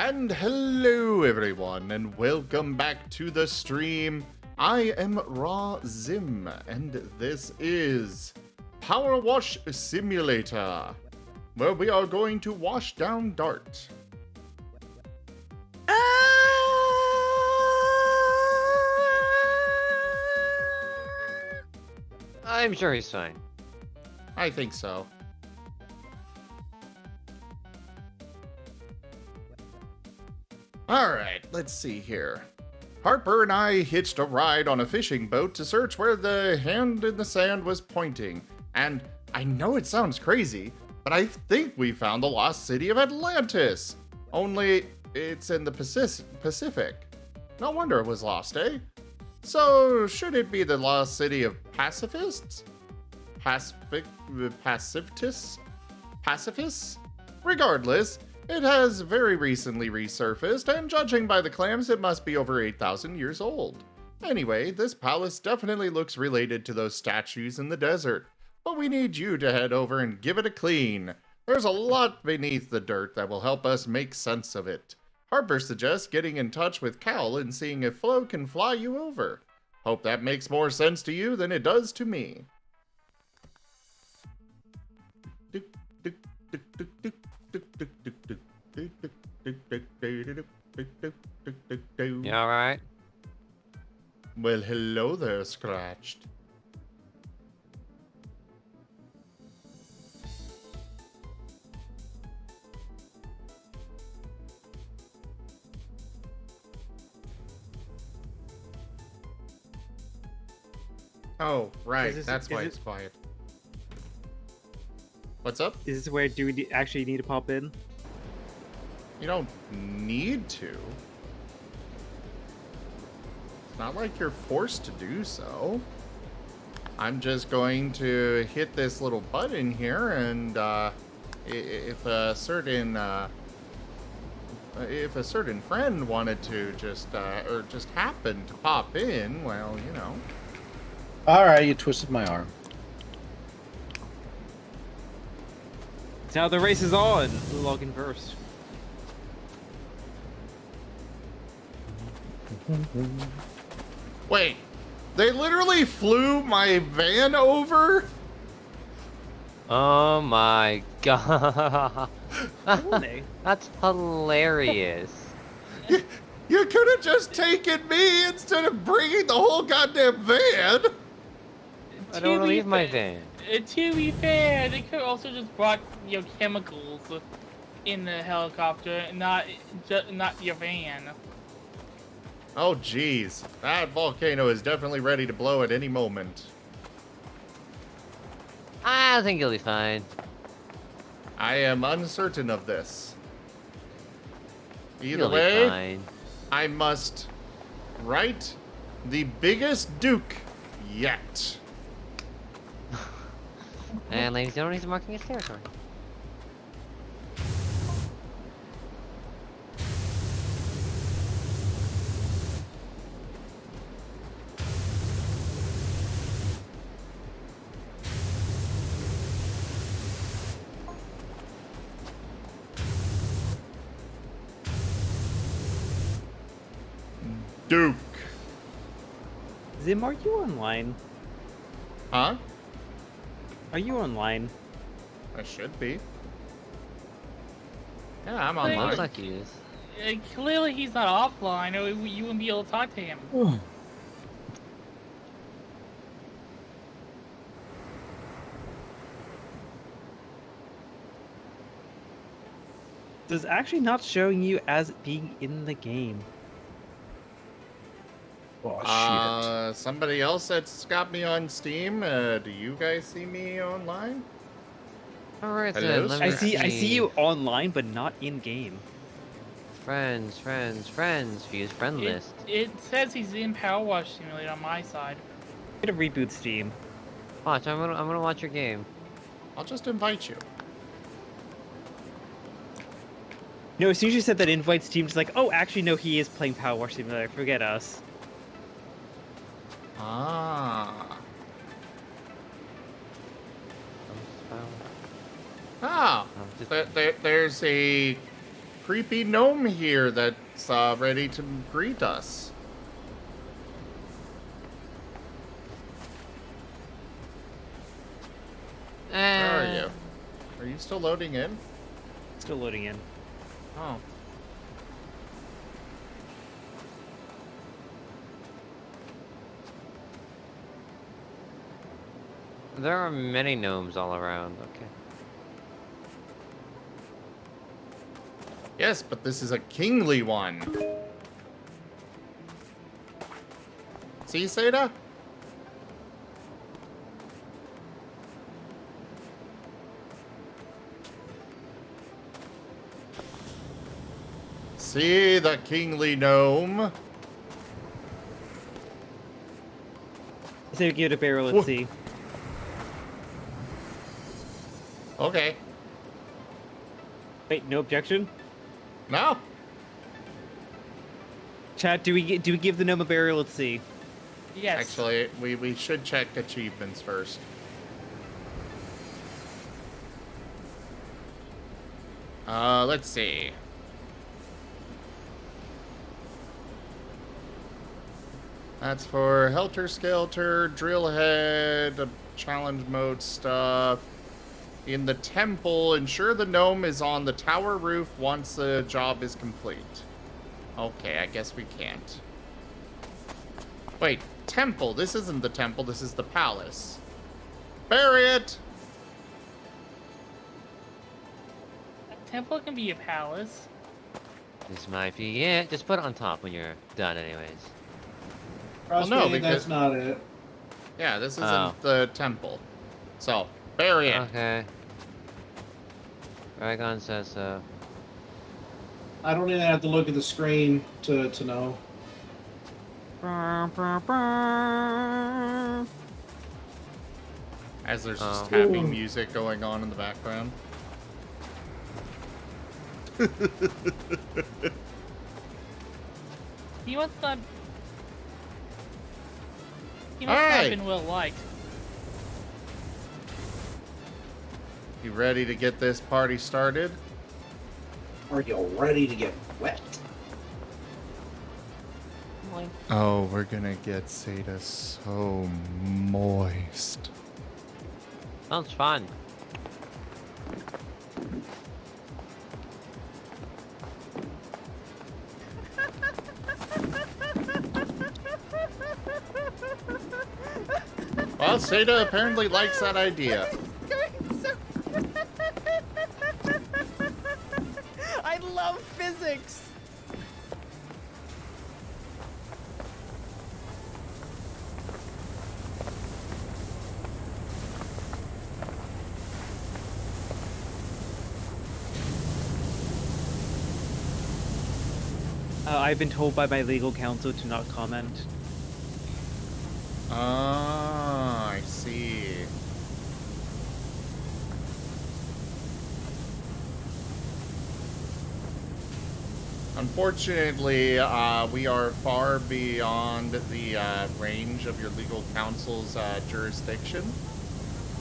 And hello everyone, and welcome back to the stream. I am Raw Zim, and this is PowerWash Simulator, where we are going to wash down Dart. I'm sure he's fine. I think so. Alright, let's see here. Harper and I hitched a ride on a fishing boat to search where the hand in the sand was pointing. And I know it sounds crazy, but I think we found the lost city of Atlantis. Only it's in the Pacific. No wonder it was lost, eh? So, should it be the lost city of pacifists? Pacifists? Regardless, it has very recently resurfaced, and judging by the clams, it must be over 8,000 years old. Anyway, this palace definitely looks related to those statues in the desert, but we need you to head over and give it a clean. There's a lot beneath the dirt that will help us make sense of it. Harper suggests getting in touch with Cal and seeing if Flo can fly you over. Hope that makes more sense to you than it does to me. You alright? Well, hello there, Scratched. Oh, right. That's why it's quiet. What's up? Is this where do we actually need to pop in? You don't need to. It's not like you're forced to do so. I'm just going to hit this little button here, and if a certain friend wanted to just happen to pop in, well, you know. All right, you twisted my arm. Now the race is on. We'll log in first. Wait, they literally flew my van over? Oh my god. They? That's hilarious. You could have just taken me instead of bringing the whole goddamn van. I don't want to leave my van. To be fair, they could also just brought chemicals in the helicopter, not your van. Oh jeez, that volcano is definitely ready to blow at any moment. I think you'll be fine. I am uncertain of this. Either You'll be way, fine. I must write the biggest Duke yet. And ladies and gentlemen, he's marking his territory. Duke. Zim, are you online? Huh? Are you online? I should be. Yeah, I'm Hey, online. Looks like he is. Clearly he's not offline, or you wouldn't be able to talk to him. This is actually not showing you as being in the game. Oh, shit. Somebody else that's got me on Steam. Do you guys see me online? Alright Hello, then, let I me see you online, but not in game. Friends, views friend list. It says he's in PowerWash Simulator on my side. I'm gonna reboot Steam. Watch, I'm gonna watch your game. I'll just invite you. No, as soon as you said that invite Steam, just like, oh, actually, no, he is playing PowerWash Simulator. Forget us. Ah. Oh, there's a creepy gnome here that's ready to greet us. Where are you? Are you still loading in? Still loading in. Oh. There are many gnomes all around. Okay. Yes, but this is a kingly one. See, Seda? See the kingly gnome? So give it a barrel, let's see. Okay. Wait, no objection? No. Chat, do we give the gnome a barrel, let's see? Yes. Actually, we should check achievements first. Let's see. That's for Helter Skelter, Drillhead, challenge mode stuff. In the temple, ensure the gnome is on the tower roof once the job is complete. Okay, I guess we can't. Wait, temple. This isn't the temple, this is the palace. Bury it! A temple can be a palace. This might be it. Just put it on top when you're done, anyways. Trust no, me, because- that's not it. Yeah, this isn't Oh. the temple. So, bury it. Okay. Dragon says so. I don't even have to look at the screen to know. As there's just Oh. happy Ooh. music going on in the background. He must not. He must not Hey! have been well liked. You ready to get this party started? Are you ready to get wet? Oh, we're gonna get Seda so moist. Sounds fun. Well, Seda apparently likes that idea. I love physics! I've been told by my legal counsel to not comment. Ah, I see. Unfortunately, we are far beyond the range of your legal counsel's jurisdiction.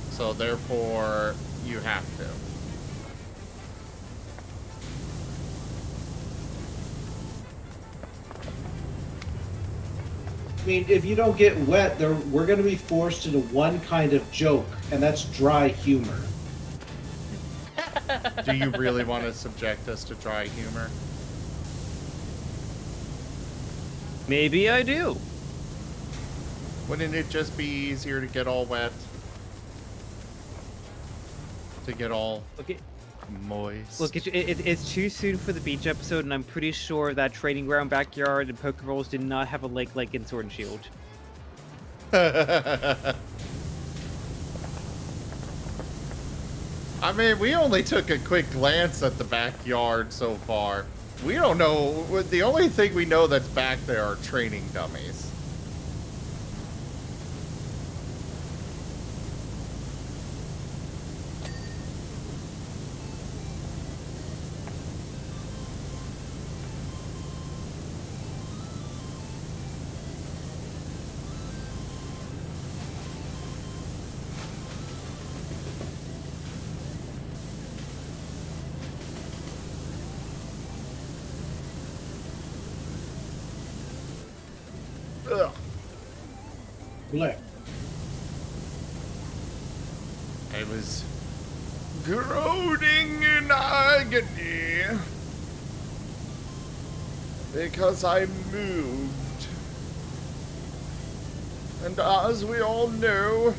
So therefore, you have to. I mean, if you don't get wet, we're going to be forced into one kind of joke, and that's dry humor. Do you really want to subject us to dry humor? Maybe I do. Wouldn't it just be easier to get all wet? To get all Okay. moist? Look, it's too soon for the beach episode, and I'm pretty sure that training ground backyard and Pokeballs did not have a lake like in Sword and Shield. I mean, we only took a quick glance at the backyard so far. We don't know. The only thing we know that's back there are training dummies. Ugh. Blech. I was groaning in agony because I moved. And as we all know,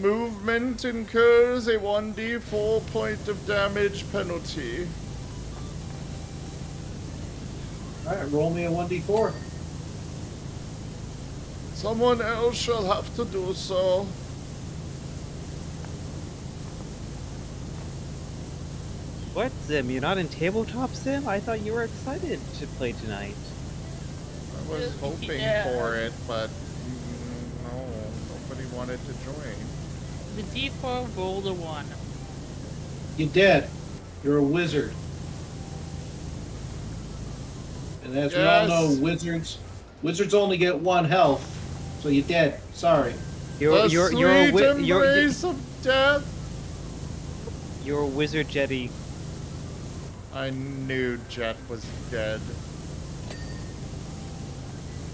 movement incurs a 1d4 point of damage penalty. Alright, roll me a 1d4. Someone else shall have to do so. What, Zim? You're not in tabletop sim? I thought you were excited to play tonight. I was hoping Yeah. for it, but no, nobody wanted to join. The D4 rolled a 1. You're dead. You're a wizard. And as we all know, Yes. wizards only get 1 health, so you're dead. Sorry. You're The you're sweet you're a embrace of death. you're a wizard jetty. I knew Jet was dead.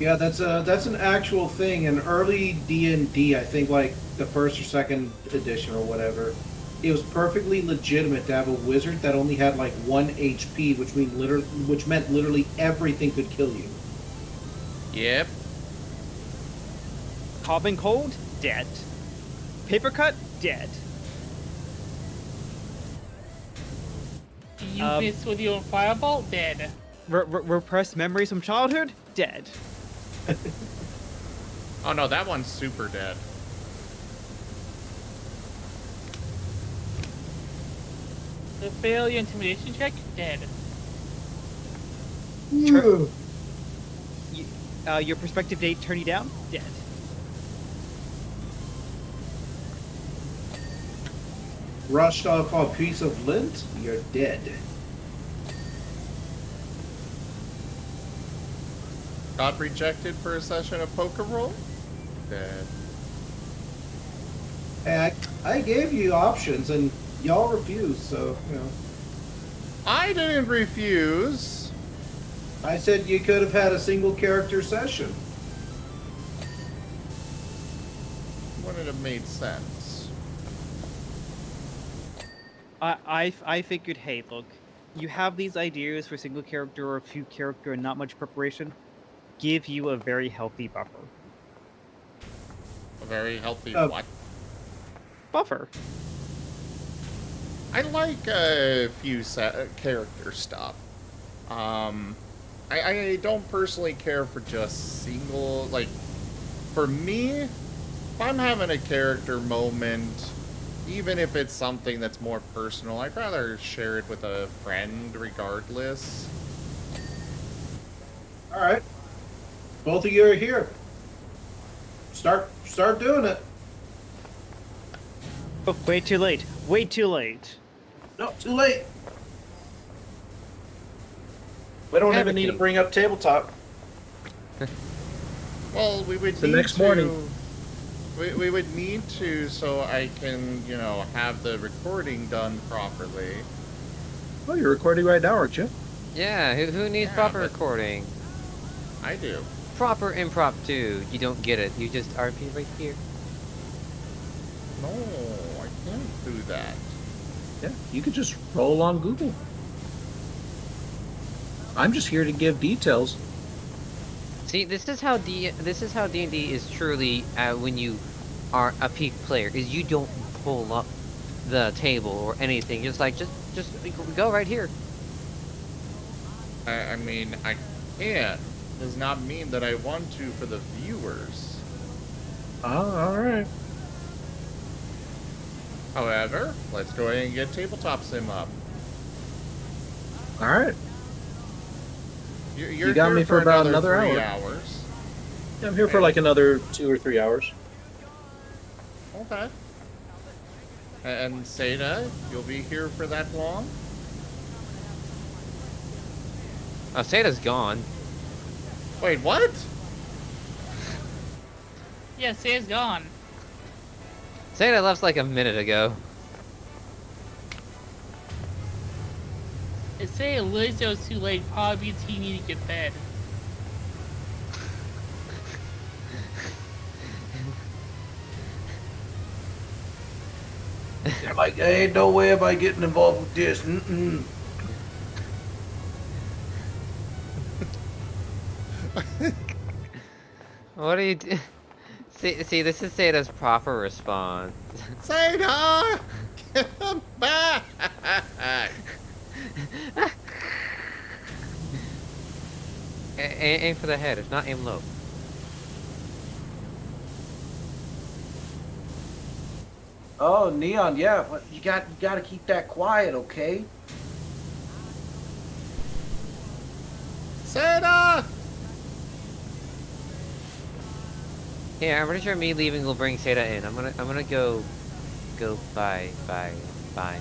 Yeah, that's an actual thing. In early D&D, I think like the first or second edition or whatever, it was perfectly legitimate to have a wizard that only had like 1 HP, which meant literally everything could kill you. Yep. Coughing cold? Dead. Paper cut? Dead. You miss with your fireball? Dead. Repressed memories from childhood? Dead. Oh no, that one's super dead. The failure intimidation check? Dead. You, your prospective date turn you down? Dead. Rushed off a piece of lint? You're dead. Got rejected for a session of poker roll? Dead. Hey, I gave you options and y'all refused, so, you know. I didn't refuse. I said you could have had a single character session. Wouldn't have made sense. I figured, hey, look, you have these ideas for single character or a few character and not much preparation. Give you a very healthy buffer. A very healthy what? Buffer. I like a few character stuff. I don't personally care for just single, like, for me, if I'm having a character moment, even if it's something that's more personal, I'd rather share it with a friend regardless. Alright. Both of you are here. Start doing it. Oh, way too late. Way too late. No, too late. We don't even need to bring up tabletop. Well, we would The need next to, morning. We would need to, so I can, you know, have the recording done properly. Oh, you're recording right now, aren't you? Yeah, who needs Yeah, proper but- recording? I do. Proper impromptu. You don't get it. You just RP right here. No, I can't do that. Yeah, you could just roll on Google. I'm just here to give details. See, this is how D&D is truly when you are a peak player. Is you don't pull up the table or anything. Just go right here. I mean, I can. Does not mean that I want to for the viewers. Oh, alright. However, let's go ahead and get Tabletop Sim up. Alright. You're got here me for about another another 3 hour. hours. Yeah, I'm here for like another 2 or 3 hours. Okay. And Seda, you'll be here for that long? Oh, Sada's gone. Wait, what? Yeah, Say's gone. Sada left like a minute ago. If Say Lizzo's too late, probably means he need to get fed. They're like, hey, no way am I getting involved with this. Mm-mm. What do you do? See, this is Sata's proper response. Sada! Come back! Aim for the head, if not, aim low. Oh, Neon, yeah, but you got to keep that quiet, okay? Sada! Yeah, I'm pretty sure me leaving will bring Sata in. I'm gonna go bye. Why? Why?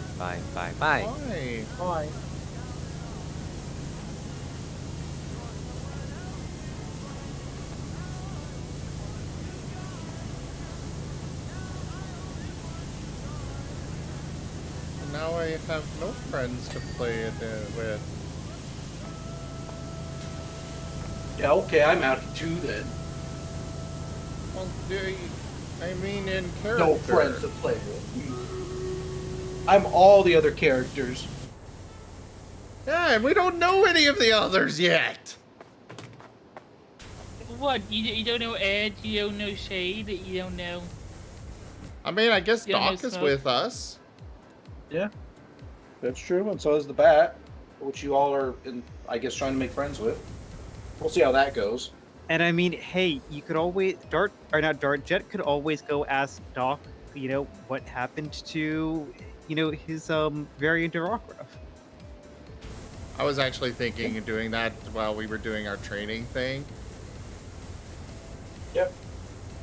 Now I have no friends to play it with. Yeah, okay, I'm out too then. Well, I mean in character. No friends to play with. I'm all the other characters. Yeah, and we don't know any of the others yet. What? You don't know Edge? You don't know Shade? You don't know? I mean, I guess You don't know Doc is Smoke? with us. Yeah, that's true. And so is the bat, which you all are, I guess, trying to make friends with. We'll see how that goes. And I mean, hey, you could always Jet could always go ask Doc, what happened to, his variant of Rockruff. I was actually thinking of doing that while we were doing our training thing. Yep.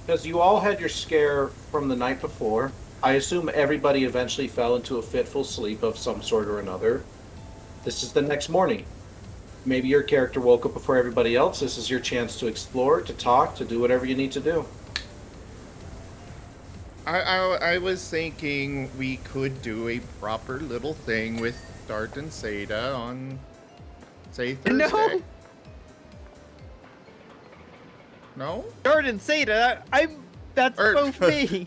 Because you all had your scare from the night before. I assume everybody eventually fell into a fitful sleep of some sort or another. This is the next morning. Maybe your character woke up before everybody else. This is your chance to explore, to talk, to do whatever you need to do. I was thinking we could do a proper little thing with Dart and Sada on, say, Thursday. No! No? Dart and Sata, that's both me.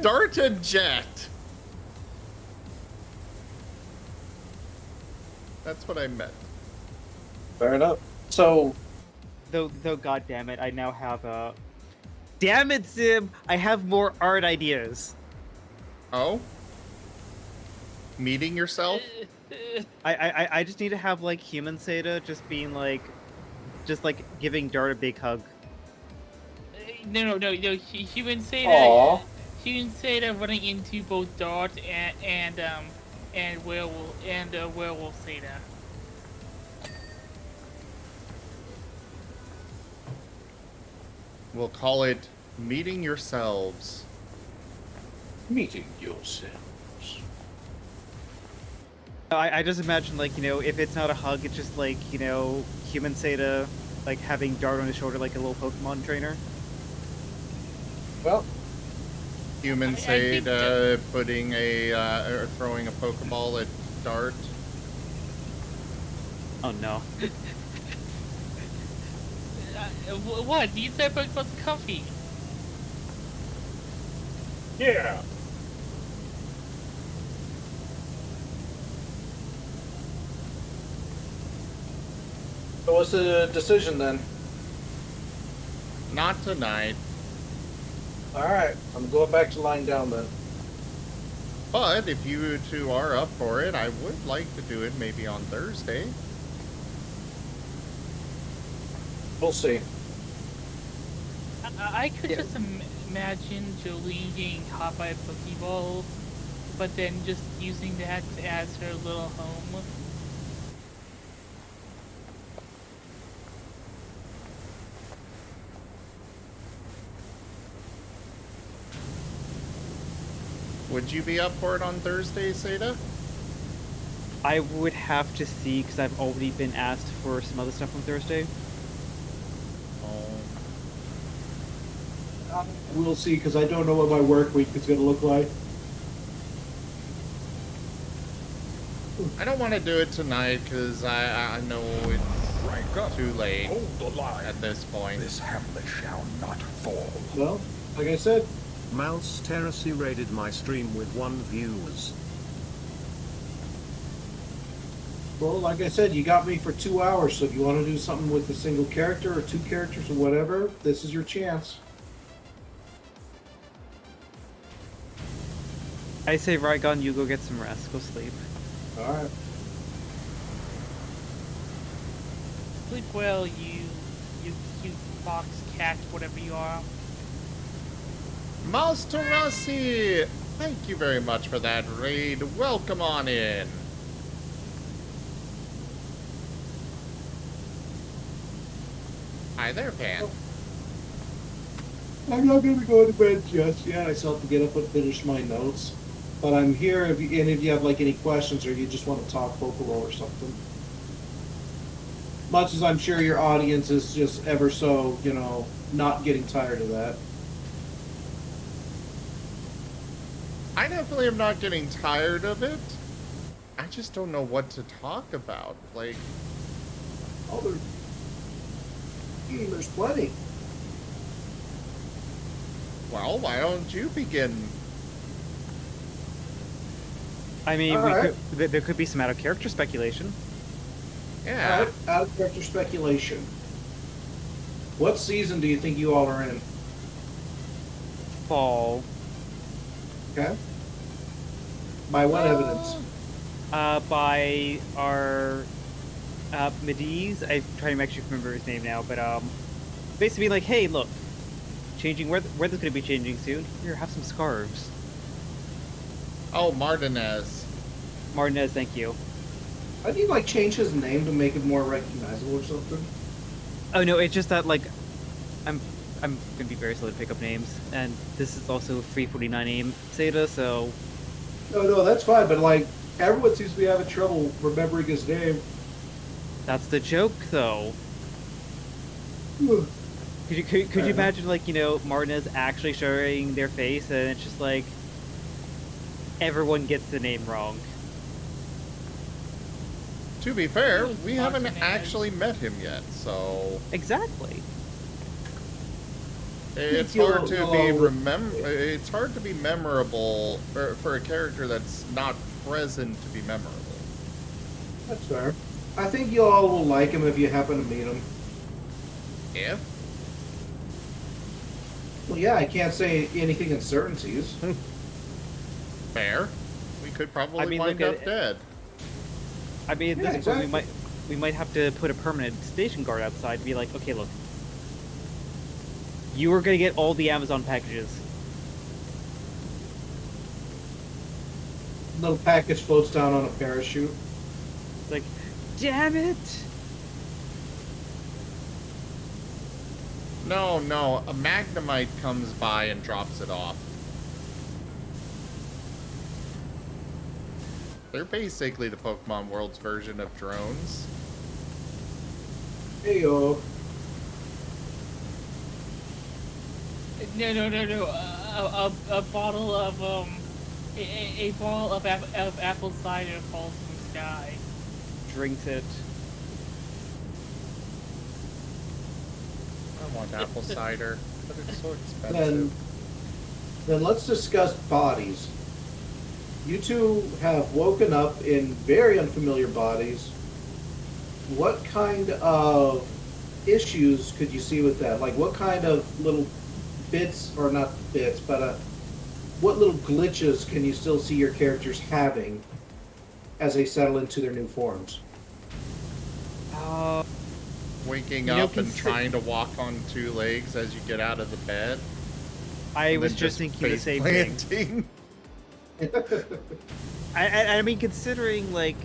Dart and Jet. That's what I meant. Fair enough. So, Though, god damn it, I now have damn it, Zim, I have more art ideas. Oh? Meeting yourself? I just need to have like human Sata just being like, giving Dart a big hug. No. Human Sada. Aw. Human Sada running into both Dart and werewolf Sada. We'll call it Meeting Yourselves. meeting yourselves. I just imagine like, if it's not a hug, it's just like, human Sata like having Dart on his shoulder like a little Pokemon trainer. Well, Human I think Sada putting or throwing a Pokeball at Dart. Oh no. What? These are Pokemon's comfy. yeah. So what's the decision then? Not tonight. Alright, I'm going back to lying down then. But if you two are up for it, I would like to do it maybe on Thursday. We'll see. I could just imagine Jolene getting caught by a Pokeball, but then just using that as her little home. Would you be up for it on Thursday, Sada? I would have to see because I've already been asked for some other stuff on Thursday. Oh. We'll see, because I don't know what my work week is going to look like. I don't want to do it tonight because I know it's too late Hold the line. at this point. This hamlet shall not fall. Well, like I said, Mouse Terracy raided my stream with 1 viewers. Well, like I said, you got me for 2 hours, so if you want to do something with a single character or 2 characters or whatever, this is your chance. I say, Rygon, you go get some rest. Go sleep. Alright. Sleep well, you cute fox, cat, whatever you are. Master Rossi, thank you very much for that raid. Welcome on in. Hi there, Pan. I'm not going to go to bed just yet. I still have to get up and finish my notes. But I'm here if you have like any questions or you just want to talk Pokeball or something. Much as I'm sure your audience is just ever so, not getting tired of that. I definitely am not getting tired of it. I just don't know what to talk about. Like, Oh, there's plenty. well, why don't you begin? I mean, Alright. there could be some out-of-character speculation. Yeah. Out of character speculation. What season do you think you all are in? Fall. Okay. By what evidence? By our Mediz. I'm trying to actually remember his name now, but basically like, hey, look, weather's gonna be changing soon. Here, have some scarves. Oh, Martinez. Martinez, thank you. I need like change his name to make it more recognizable or something. Oh no, it's just that like, I'm gonna be very slow to pick up names, and this is also a 349 name, Seda, so No, that's fine. But like, everyone seems to be having trouble remembering his name. that's the joke, though. Ugh. Could you imagine like Martinez actually showing their face, and it's just like everyone gets the name wrong. To be fair, we haven't Martinez. actually met him yet, so Exactly. it's You'll- hard to you'll be all- It's hard to be memorable for a character that's not present to be memorable. That's fair. I think you all will like him if you happen to meet him. If Well, yeah, I can't say anything in certainties. fair, we could probably I mean, wind look up at- dead. I mean, at Yeah, this point, exactly. we might have to put a permanent station guard outside and be like, okay, look, you are gonna get all the Amazon packages. Little package floats down on a parachute. It's like, damn it! No, a Magnemite comes by and drops it off. They're basically the Pokemon World's version of drones. Heyo. No. A bottle of a bottle of apple cider falls from the sky. Drinks it. I want apple cider, but it's so expensive. Then let's discuss bodies. You two have woken up in very unfamiliar bodies. What kind of issues could you see with that? Like, what kind of little bits, or not bits, but what little glitches can you still see your characters having as they settle into their new forms? Waking You know, up and trying to walk on 2 legs as you get out of the bed. I and was then just thinking the same thing. thing. I mean, considering like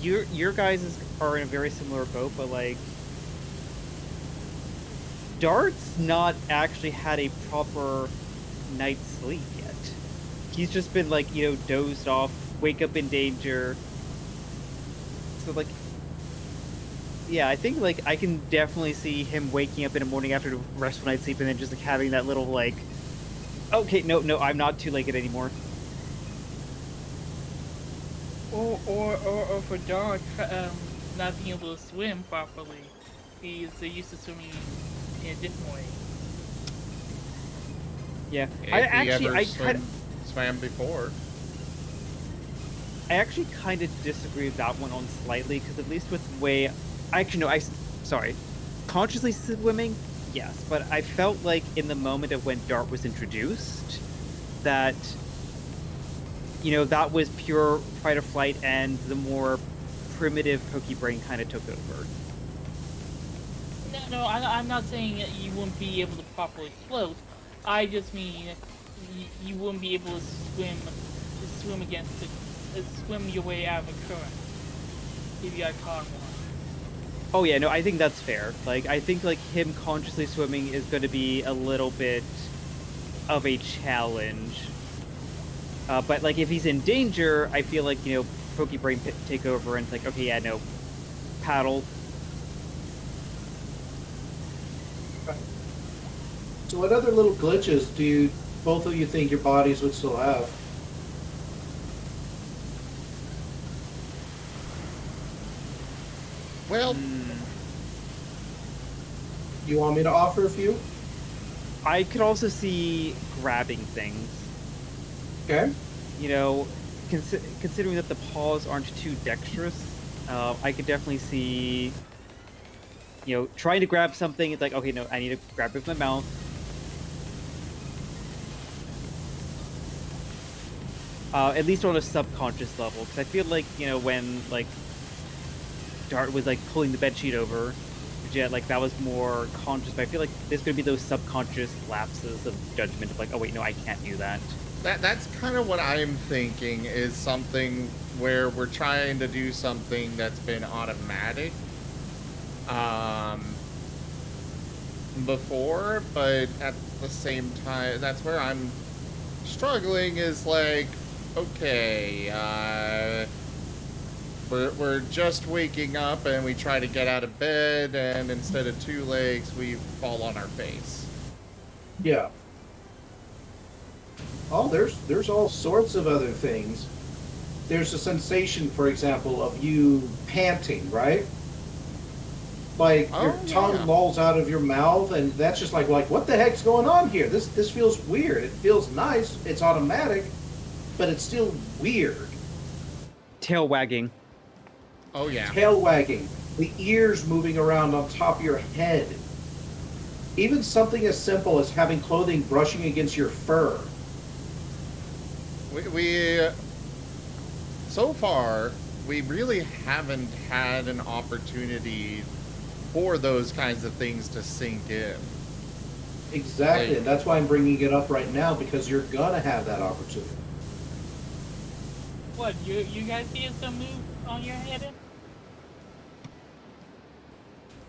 your guys are in a very similar boat, but like Dart's not actually had a proper night's sleep yet. He's just been like dozed off, wake up in danger. So like, yeah, I think like I can definitely see him waking up in the morning after the restful night's sleep, and then just like having that little like, okay, no, I'm not too legged anymore. Or for Dart, not being able to swim properly. He's used to swimming in a different way. Yeah, If I he actually, ever I swam before. actually kind of disagree with that one on slightly, because at least with the way, actually no, sorry, consciously swimming, yes, but I felt like in the moment of when Dart was introduced, that that was pure fight or flight, and the more primitive Poke Brain kind of took over. No, I'm not saying that you wouldn't be able to properly float. I just mean you wouldn't be able to swim against swim your way out of a current if you got caught in one. Oh yeah, no, I think that's fair. Like, I think like him consciously swimming is going to be a little bit of a challenge. But like if he's in danger, I feel like Poke Brain take over and it's like, okay, yeah, no, paddle. So what other little glitches do both of you think your bodies would still have? Well, You want me to offer a few? I could also see grabbing things. Okay. Considering that the paws aren't too dexterous, I could definitely see, trying to grab something. It's like, okay, no, I need to grab it with my mouth. At least on a subconscious level, because I feel like, when, like, Dart was, like, pulling the bedsheet over, Jet, like, that was more conscious, but I feel like there's going to be those subconscious lapses of judgment of, like, oh, wait, no, I can't do that. That's kind of what I'm thinking, is something where we're trying to do something that's been automatic before, but at the same time, that's where I'm struggling, is like, okay, we're just waking up and we try to get out of bed, and instead of 2 legs, we fall on our face. Yeah. Oh, there's all sorts of other things. There's a sensation, for example, of you panting, right? Like your tongue lolls out of your mouth, and that's just like what the heck's going on here? This feels weird. It feels nice. It's automatic, but it's still weird. Tail wagging. Oh yeah. Tail wagging, the ears moving around on top of your head. Even something as simple as having clothing brushing against your fur. We so far, we really haven't had an opportunity for those kinds of things to sink in. Exactly, and that's why I'm bringing it up right now, because you're gonna have that opportunity. What, you guys see some move on your head?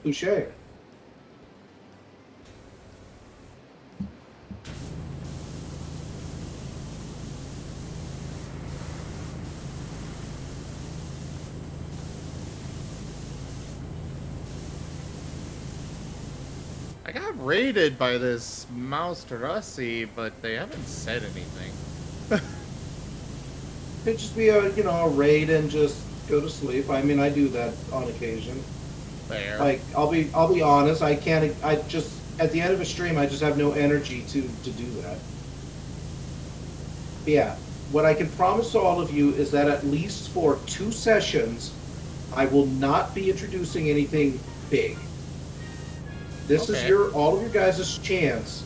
Touché. I got raided by this mouse Terrassi, but they haven't said anything. It'd just be a raid and just go to sleep. I mean, I do that on occasion. There. Like, I'll be honest, I just, at the end of a stream, I just have no energy to do that. But yeah, what I can promise to all of you is that at least for 2 sessions, I will not be introducing anything big. This is all of your guys' chance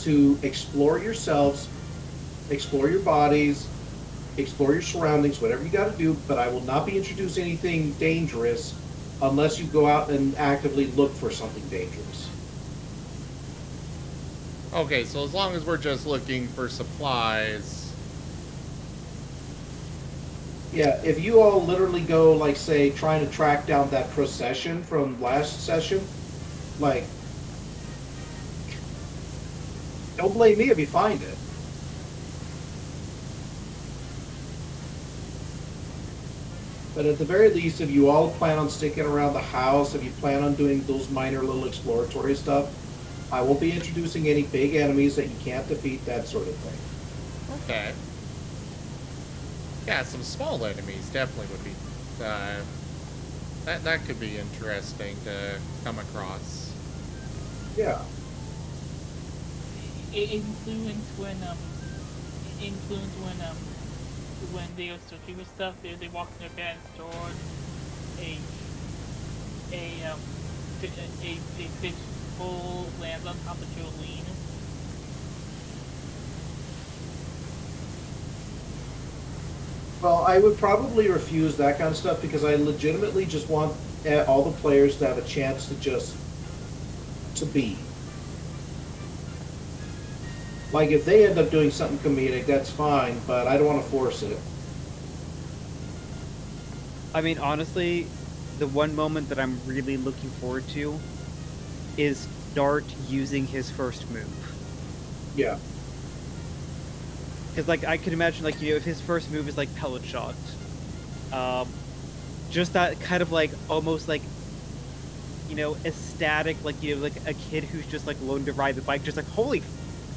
to explore yourselves, explore your bodies, explore your surroundings, whatever you got to do, but I will not be introducing anything dangerous unless you go out and actively look for something dangerous. Okay, so as long as we're just looking for supplies. Yeah, if you all literally go, like, say, trying to track down that procession from last session, like, don't blame me if you find it. But at the very least, if you all plan on sticking around the house, if you plan on doing those minor little exploratory stuff, I won't be introducing any big enemies that you can't defeat, that sort of thing. Okay. Yeah, some small enemies definitely would be, that could be interesting to come across. Yeah. it influenced when they are searching for stuff. They walk in their bed and stored a fish bowl lands on top of Jolene. Well, I would probably refuse that kind of stuff because I legitimately just want all the players to have a chance to be. Like, if they end up doing something comedic, that's fine, but I don't want to force it. I mean, honestly, the one moment that I'm really looking forward to is Dart using his first move. Yeah. Because, like, I can imagine, like, if his first move is, like, pellet shot. Just that kind of, like, almost, like, ecstatic, like, like a kid who's just, like, learned to ride the bike, just like, holy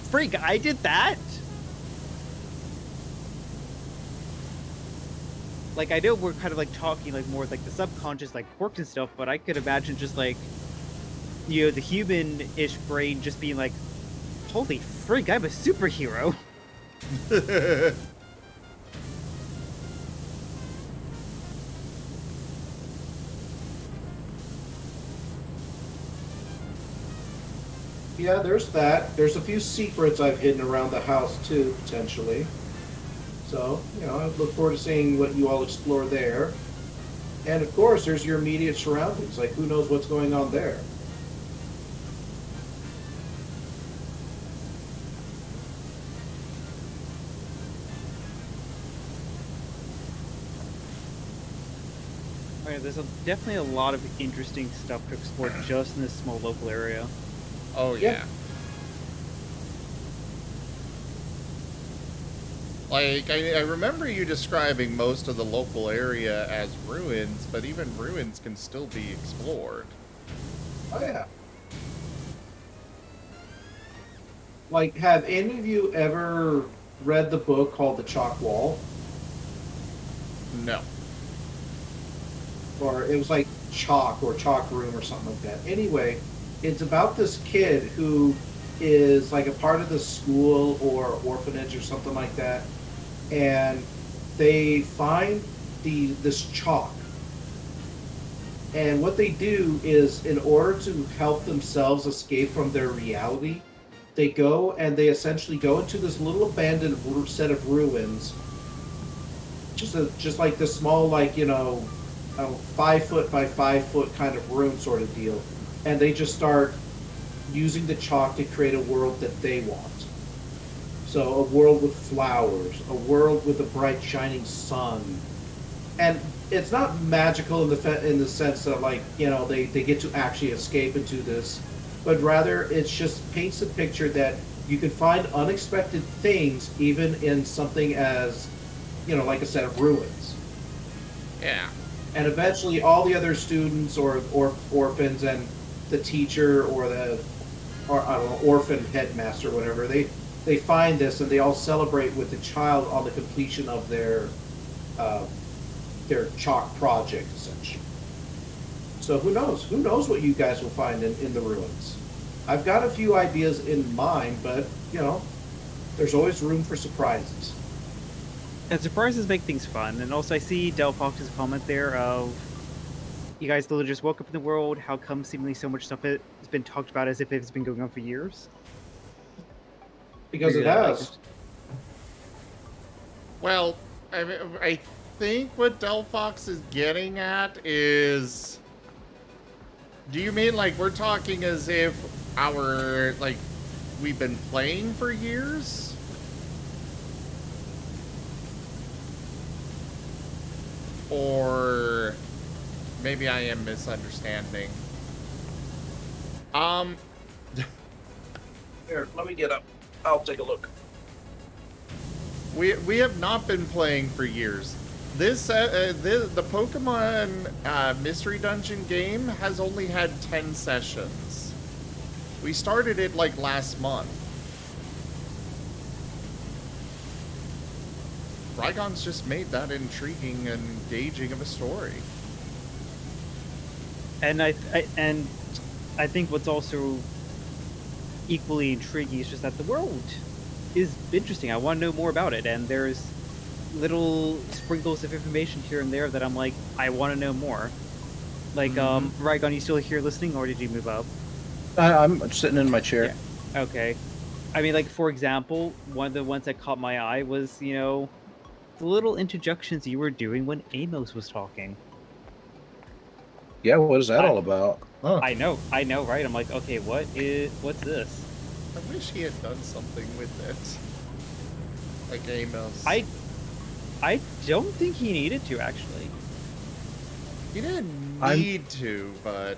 freak, I did that? Like, I know we're kind of, like, talking, like, more like the subconscious, like, quirks and stuff, but I could imagine just, like, the human-ish brain just being like, holy freak, I'm a superhero. Yeah, there's that. There's a few secrets I've hidden around the house, too, potentially. So, I look forward to seeing what you all explore there. And, of course, there's your immediate surroundings. Like, who knows what's going on there? Alright, there's definitely a lot of interesting stuff to explore just in this small local area. Oh, yeah. Like, I remember you describing most of the local area as ruins, but even ruins can still be explored. Oh, yeah. Like, have any of you ever read the book called The Chalk Wall? No. Or it was like Chalk or Chalk Room or something like that. Anyway, it's about this kid who is like a part of the school or orphanage or something like that, and they find this chalk. And what they do is, in order to help themselves escape from their reality, they go and they essentially go into this little abandoned set of ruins, just like this small, like, 5 foot by 5 foot kind of room sort of deal, and they just start using the chalk to create a world that they want. So a world with flowers, a world with a bright shining sun, and it's not magical in the sense that, like, they get to actually escape into this, but rather it's just paints a picture that you can find unexpected things even in something as, like a set of ruins. Yeah. And eventually all the other students or orphans and the teacher or I don't know, orphan headmaster or whatever, they find this and they all celebrate with the child on the completion of their chalk project, essentially. So who knows what you guys will find in the ruins. I've got a few ideas in mind, but there's always room for surprises. And surprises make things fun. And also I see Del Fox's comment there of, you guys literally just woke up in the world, how come seemingly so much stuff has been talked about as if it's been going on for years? Because it has. Well, I think what Delphox is getting at is... Do you mean, like, we're talking as if we've been playing for years? Or maybe I am misunderstanding. Here, let me get up. I'll take a look. We have not been playing for years. The Pokemon Mystery Dungeon game has only had 10 sessions. We started it like last month. Rygon's just made that intriguing and engaging of a story. And I think what's also equally intriguing. It's just that the world is interesting. I want to know more about it, and there's little sprinkles of information here and there that I'm like, I want to know more. Like, Rygon, you still here listening, or did you move up? I'm sitting in my chair. Yeah. Okay. I mean, like, for example, one of the ones that caught my eye was, you know, the little interjections you were doing when Amos was talking. Yeah, what is that all about? Huh. I know, right? I'm like, okay, what's this? I wish he had done something with it. Like Amos. I don't think he needed to, actually. He didn't need to, but...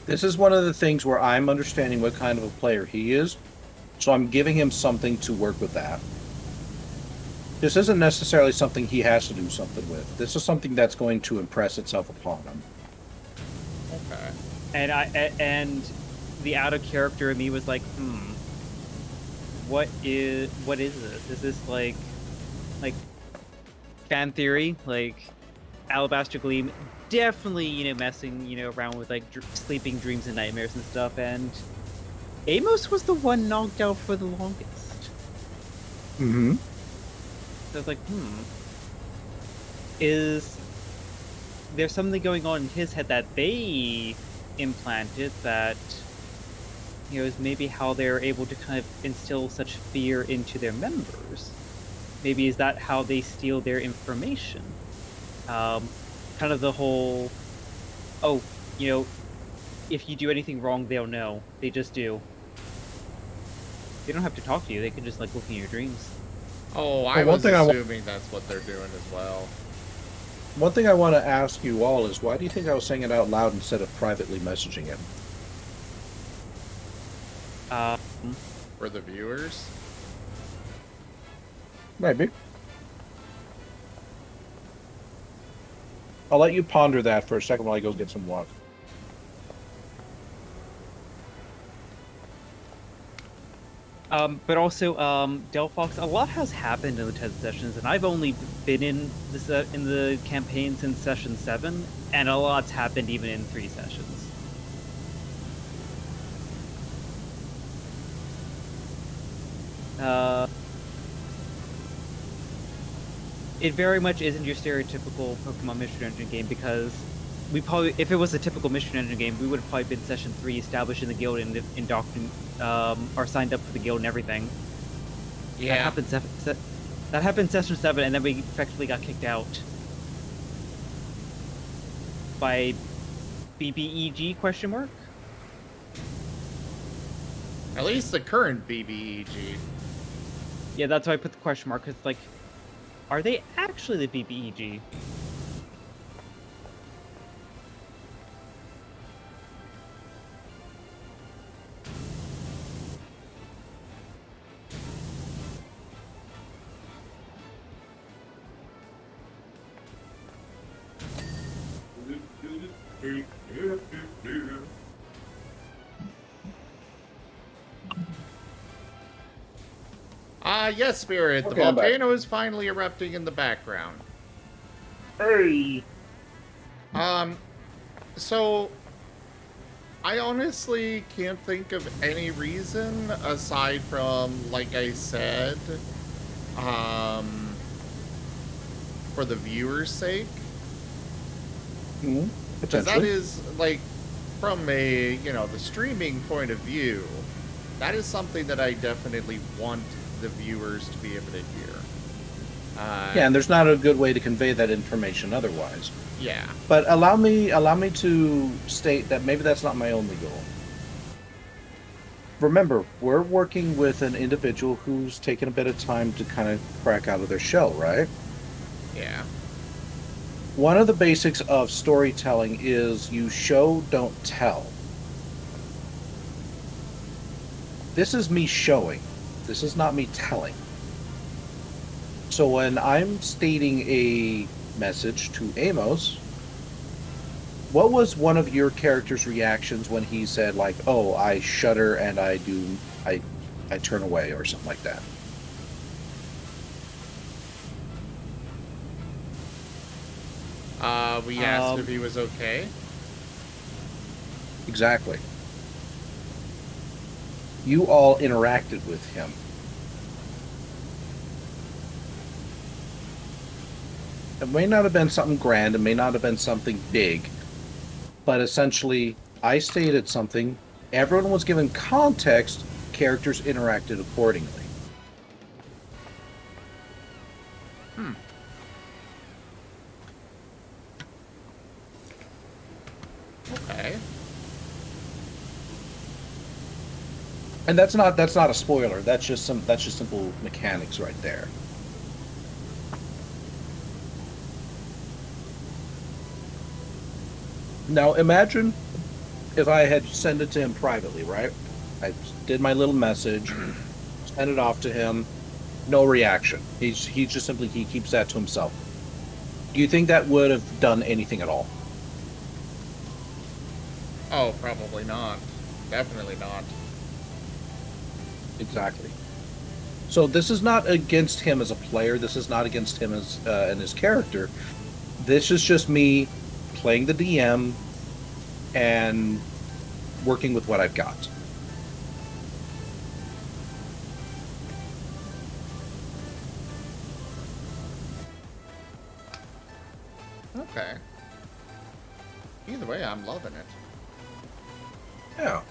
This is one of the things where I'm understanding what kind of a player he is, so I'm giving him something to work with that. This isn't necessarily something he has to do something with. This is something that's going to impress itself upon him. Okay. And the out of character in me was like, what is this? Is this like fan theory? Like Alabaster Gleam definitely, you know, messing, you know, around with like sleeping dreams and nightmares and stuff, and Amos was the one knocked out for the longest. Mm-hmm. So I was like, is there something going on in his head that they implanted that, you know, is maybe how they're able to kind of instill such fear into their members? Maybe is that how they steal their information? Kind of the whole, oh, you know, if you do anything wrong, they'll know. They just do. They don't have to talk to you. They can just, like, look in your dreams. Oh, I was assuming that's what they're doing as well. One thing I want to ask you all is, why do you think I was saying it out loud instead of privately messaging him? For the viewers? Maybe. I'll let you ponder that for a second while I go get some water. But also, Delphox, a lot has happened in the 10 sessions, and I've only been in the campaign since session 7, and a lot's happened even in 3 sessions. It very much isn't your stereotypical Pokemon Mission Engine game, because we probably, if it was a typical Mission Engine game, we would have probably been session 3 establishing the guild and indoctrinate, or signed up for the guild and everything. Yeah. That happened session 7, and then we effectively got kicked out by BBEG ? At least the current BBEG. Yeah, that's why I put the question mark, because, like, are they actually the BBEG? Yes, Spirit. The Okay, I'm back. volcano is finally erupting in the background. Hey! So, I honestly can't think of any reason aside from, like I said, for the viewer's sake. Mm-hmm. Because that is, like, from a, you know, the streaming point of view, that is something that I definitely want the viewers to be able to hear. Yeah, and there's not a good way to convey that information otherwise. Yeah. But allow me to state that maybe that's not my only goal. Remember, we're working with an individual who's taken a bit of time to kind of crack out of their shell, right? Yeah. One of the basics of storytelling is you show, don't tell. This is me showing. This is not me telling. So when I'm stating a message to Amos, what was one of your character's reactions when he said, like, oh, I shudder and I turn away or something like that? We asked if he was okay. Exactly. you all interacted with him. It may not have been something grand, it may not have been something big, but essentially, I stated something, everyone was given context, characters interacted accordingly. Okay. And that's not a spoiler. That's just simple mechanics right there. Now imagine if I had sent it to him privately, right? I did my little message, sent it off to him, no reaction. He's just simply he keeps that to himself. Do you think that would have done anything at all? Oh, probably not. Definitely not. Exactly. So this is not against him as a player. This is not against him as and his character. This is just me playing the DM and working with what I've got. Okay. Either way, I'm loving it. Yeah.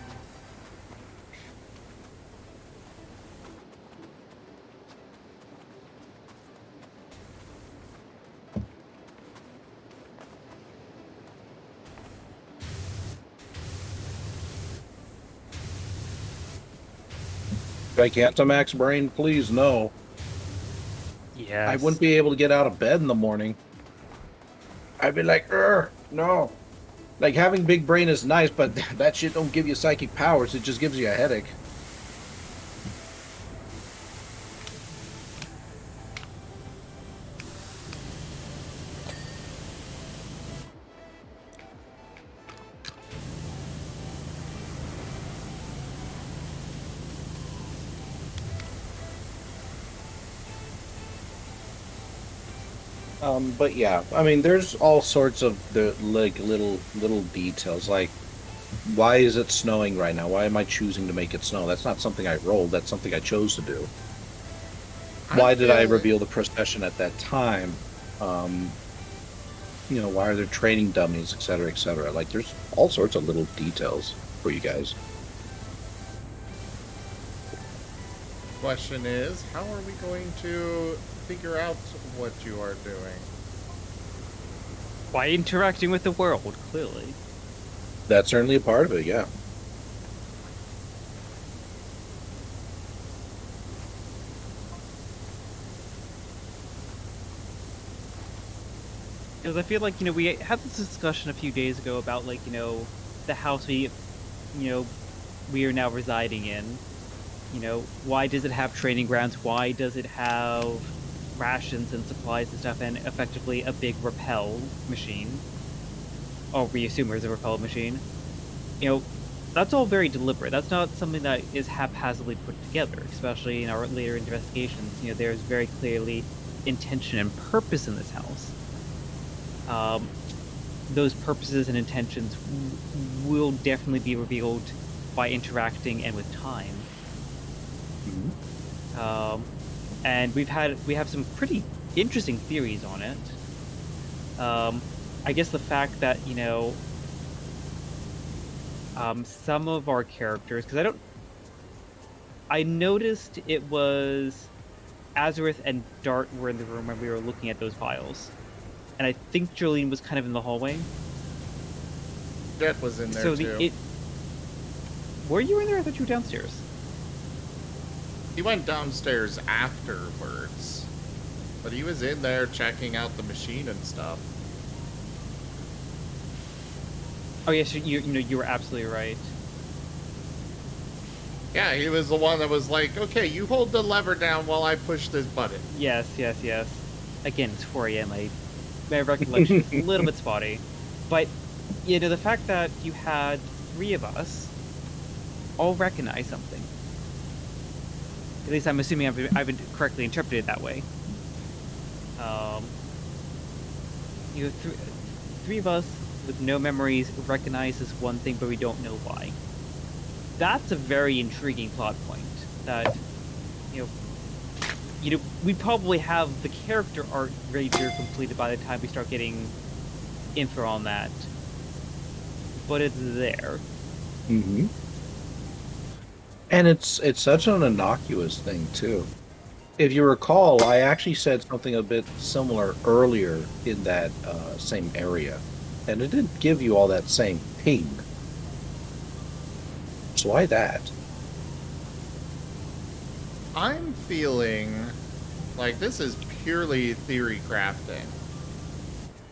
Gigantamax brain, please no. Yes. I wouldn't be able to get out of bed in the morning. I'd be like, no. Like, having big brain is nice, but that shit don't give you psychic powers. It just gives you a headache. But yeah, I mean, there's all sorts of the like little details. Like, why is it snowing right now? Why am I choosing to make it snow? That's not something I rolled. That's something I chose to do. Why did I reveal the procession at that time? You know, why are there training dummies, etc., etc.? Like, there's all sorts of little details for you guys. Question is, how are we going to figure out what you are doing? By interacting with the world, clearly. That's certainly a part of it, yeah. Because I feel like, we had this discussion a few days ago about, like, the house we are now residing in. Why does it have training grounds? Why does it have rations and supplies and stuff, and effectively a big rappel machine? Or we assume there's a rappel machine. That's all very deliberate. That's not something that is haphazardly put together, especially in our later investigations. There's very clearly intention and purpose in this house. Those purposes and intentions will definitely be revealed by interacting and with time. And we have some pretty interesting theories on it. I guess the fact that some of our characters, because I noticed it was Azareth and Dart were in the room when we were looking at those files, and I think Jolene was kind of in the hallway. Jet was in there too. Were you in there? I thought you were downstairs. He went downstairs afterwards, but he was in there checking out the machine and stuff. Oh yes, you were absolutely right. Yeah, he was the one that was like, okay, you hold the lever down while I push this button. Yes. Again, it's 4 a.m. My recollection is a little bit spotty. But, the fact that you had 3 of us all recognize something. At least I'm assuming I've correctly interpreted it that way. Three of us with no memories recognizes one thing, but we don't know why. that's a very intriguing plot point. That we'd probably have the character arc Ranger completed by the time we start getting info on that. But it's there. Mm-hmm. And it's such an innocuous thing too. If you recall, I actually said something a bit similar earlier in that same area, and it didn't give you all that same ping. So why that? I'm feeling like this is purely theory crafting.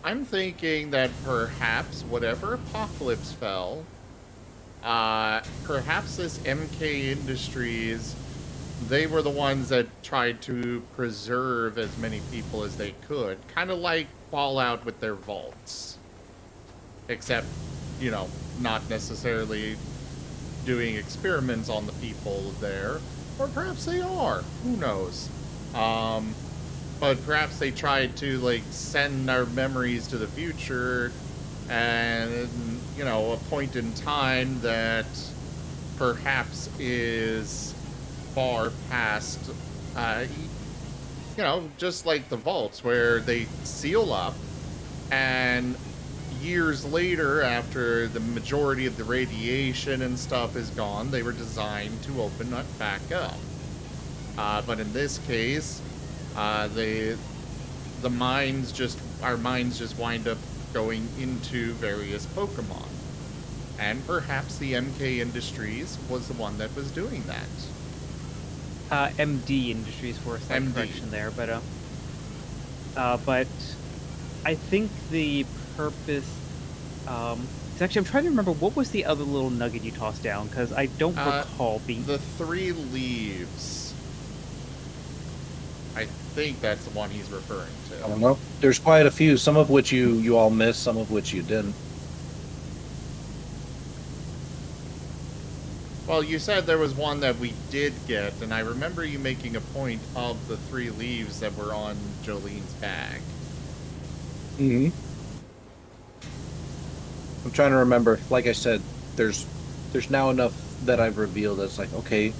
I'm thinking that perhaps whatever apocalypse fell, perhaps this MK Industries, they were the ones that tried to preserve as many people as they could. Kind of like Fallout with their vaults. Except, not necessarily doing experiments on the people there. Or perhaps they are. Who knows? But perhaps they tried to, send our memories to the future and, a point in time that perhaps is far past, just like the vaults where they seal up and years later, after the majority of the radiation and stuff is gone, they were designed to open that back up. But in this case, our minds just wind up going into various Pokemon. And perhaps the MK Industries was the one that was doing that. MD Industries for a slight correction there, but I think the purpose. It's actually, I'm trying to remember what was the other little nugget you tossed down, because I don't recall the 3 leaves. I think that's the one he's referring to. I don't know. There's quite a few, some of which you all missed, some of which you didn't. Well, you said there was one that we did get, and I remember you making a point of the 3 leaves that were on Jolene's bag. Mm-hmm. I'm trying to remember. Like I said, there's now enough that I've revealed that's like, okay,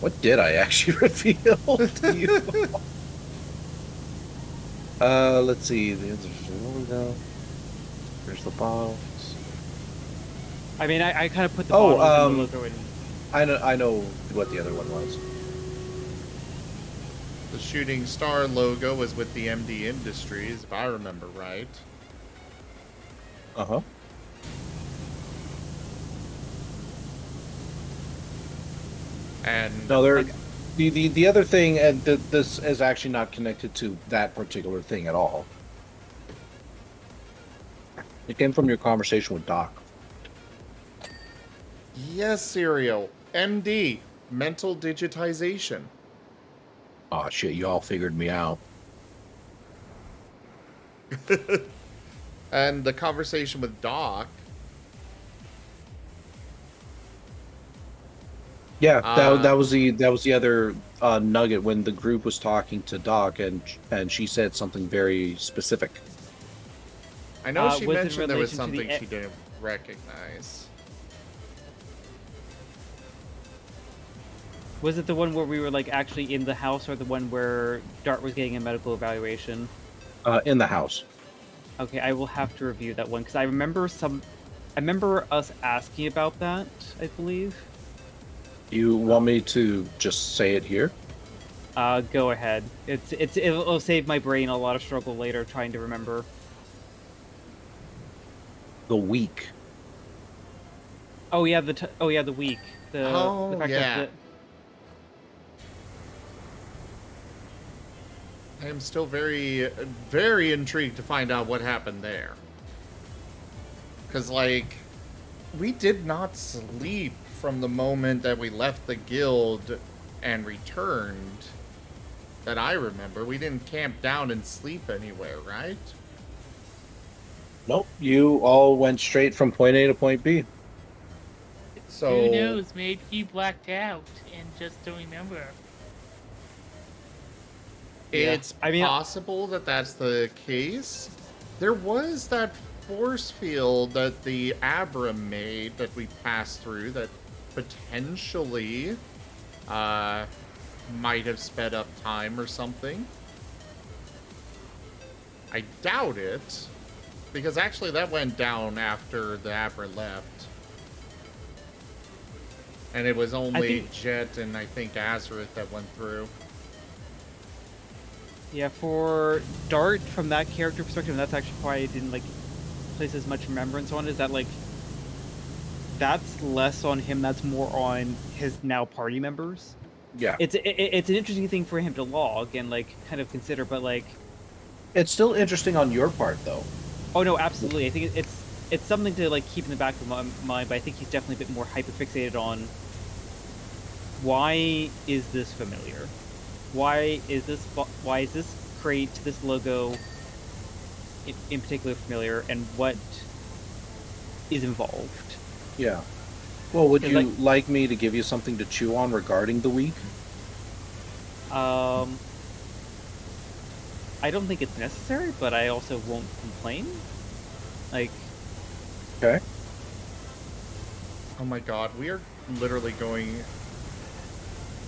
what did I actually reveal to you? Let's see. There we go. There's the bottles. I mean, I kind of put the bottles in the logo in. I know what the other one was. The shooting star logo was with the MD Industries, if I remember right. Uh-huh. And no, the other thing, and this is actually not connected to that particular thing at all. It came from your conversation with Doc. Yes, Serial. MD, mental digitization. Oh shit, you all figured me out. And the conversation with Doc. Yeah, that was the other nugget when the group was talking to Doc, and she said something very specific. I know she was in mentioned there was relation to something she didn't recognize. Was it the one where we were actually in the house, or the one where Dart was getting a medical evaluation? In the house. Okay, I will have to review that one because I remember us asking about that, I believe. You want me to just say it here? Go ahead. It'll save my brain a lot of struggle later trying to remember. The week. Oh yeah, the week. The fact yeah. that I am still very, very intrigued to find out what happened there. Because, we did not sleep from the moment that we left the guild and returned. That I remember. We didn't camp down and sleep anywhere, right? Nope. You all went straight from point A to point B. So Who knows? Maybe you blacked out and just don't remember. It's possible that that's the case. There was that force field that the Abram made that we passed through that potentially might have sped up time or something. I doubt it, because actually that went down after the Abra left. And it was only Jet and I think Azareth that went through. Yeah, for Dart, from that character perspective, that's actually why I didn't like place as much remembrance on, is that like that's less on him, that's more on his now party members. Yeah. It's an interesting thing for him to log and like kind of consider, but like It's still interesting on your part, though. oh no, absolutely. I think it's something to like keep in the back of my mind, but I think he's definitely a bit more hyperfixated on why is this familiar? Why is this crate, this logo in particular familiar, and what is involved? Yeah. Well, would And, you like- like me to give you something to chew on regarding the week? I don't think it's necessary, but I also won't complain. Like, Okay. Oh my god, we are literally going...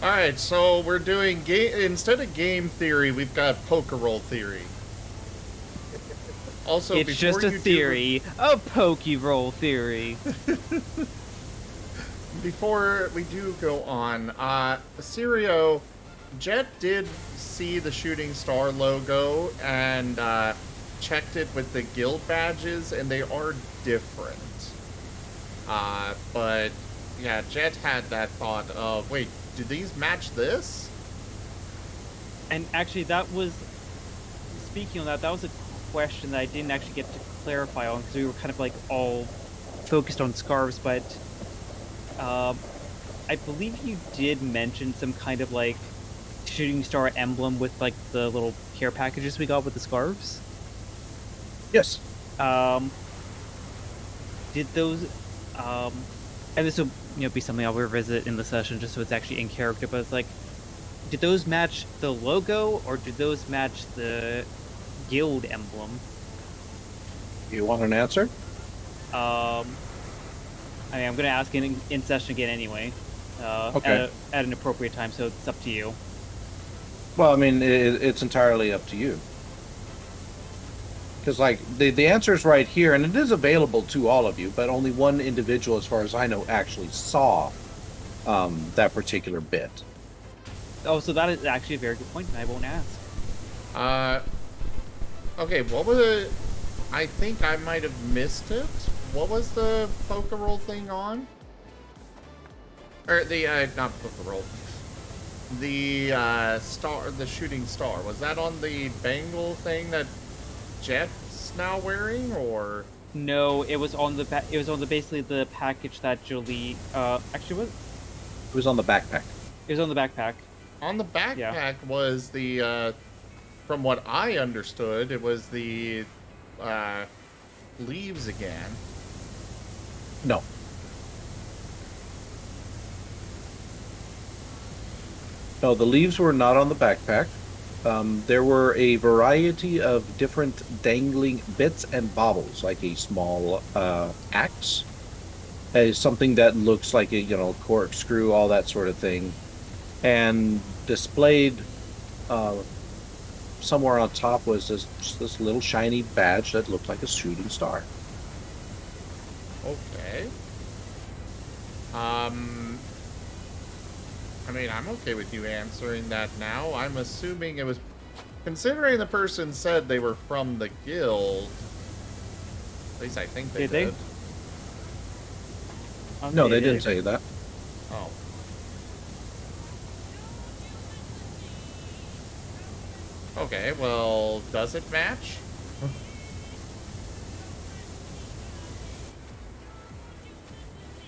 Alright, so we're doing instead of game theory, we've got poker roll theory. Also, it's just a theory, a pokey roll theory. Before we do go on, Sirio, Jet did see the shooting star logo and checked it with the guild badges, and they are different. But yeah, Jet had that thought of, wait, do these match this? And actually, that was, speaking on that, that was a question that I didn't actually get to clarify on, because we were kind of like all focused on scarves, but I believe you did mention some kind of like shooting star emblem with like the little care packages we got with the scarves. Yes. Did those, and this will be something I'll revisit in the session just so it's actually in character, but it's like, did those match the logo or did those match the guild emblem? You want an answer? I mean, I'm gonna ask in session again anyway, Okay. at an appropriate time, so it's up to you. Well, I mean, it's entirely up to you. Because, like, the answer is right here, and it is available to all of you, but only one individual, as far as I know, actually saw that particular bit. Oh, so that is actually a very good point, and I won't ask. Okay, what was it? I think I might have missed it. What was the poker roll thing on? Or the, not poker roll. The, the shooting star. Was that on the bangle thing that Jet's now wearing, or? No, it was on the basically the package that Jolie, actually what? It was on the backpack. It was on the backpack. On the backpack was the, from what I understood, it was the, leaves again. No. No, the leaves were not on the backpack. There were a variety of different dangling bits and baubles, like a small axe, something that looks like a corkscrew, all that sort of thing, and displayed somewhere on top was just this little shiny badge that looked like a shooting star. Okay. I mean, I'm okay with you answering that now. I'm assuming it was... Considering the person said they were from the guild... At least I think they Did they? did. No, they didn't say that. Oh. Okay, well, does it match?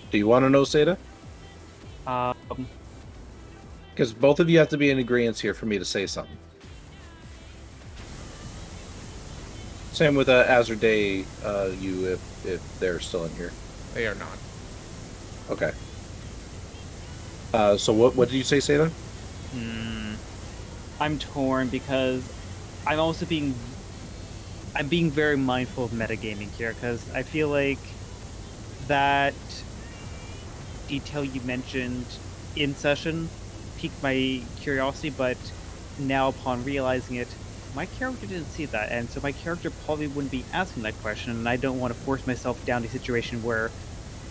Do you want to know, Seda? Um, Because both of you have to be in agreement here for me to say something. Same with Azurday, you, if they're still in here. They are not. Okay. So what did you say, Seda? I'm torn because I'm also being very mindful of metagaming here, because I feel like that detail you mentioned in session piqued my curiosity, but now upon realizing it, my character didn't see that, and so my character probably wouldn't be asking that question, and I don't want to force myself down to a situation where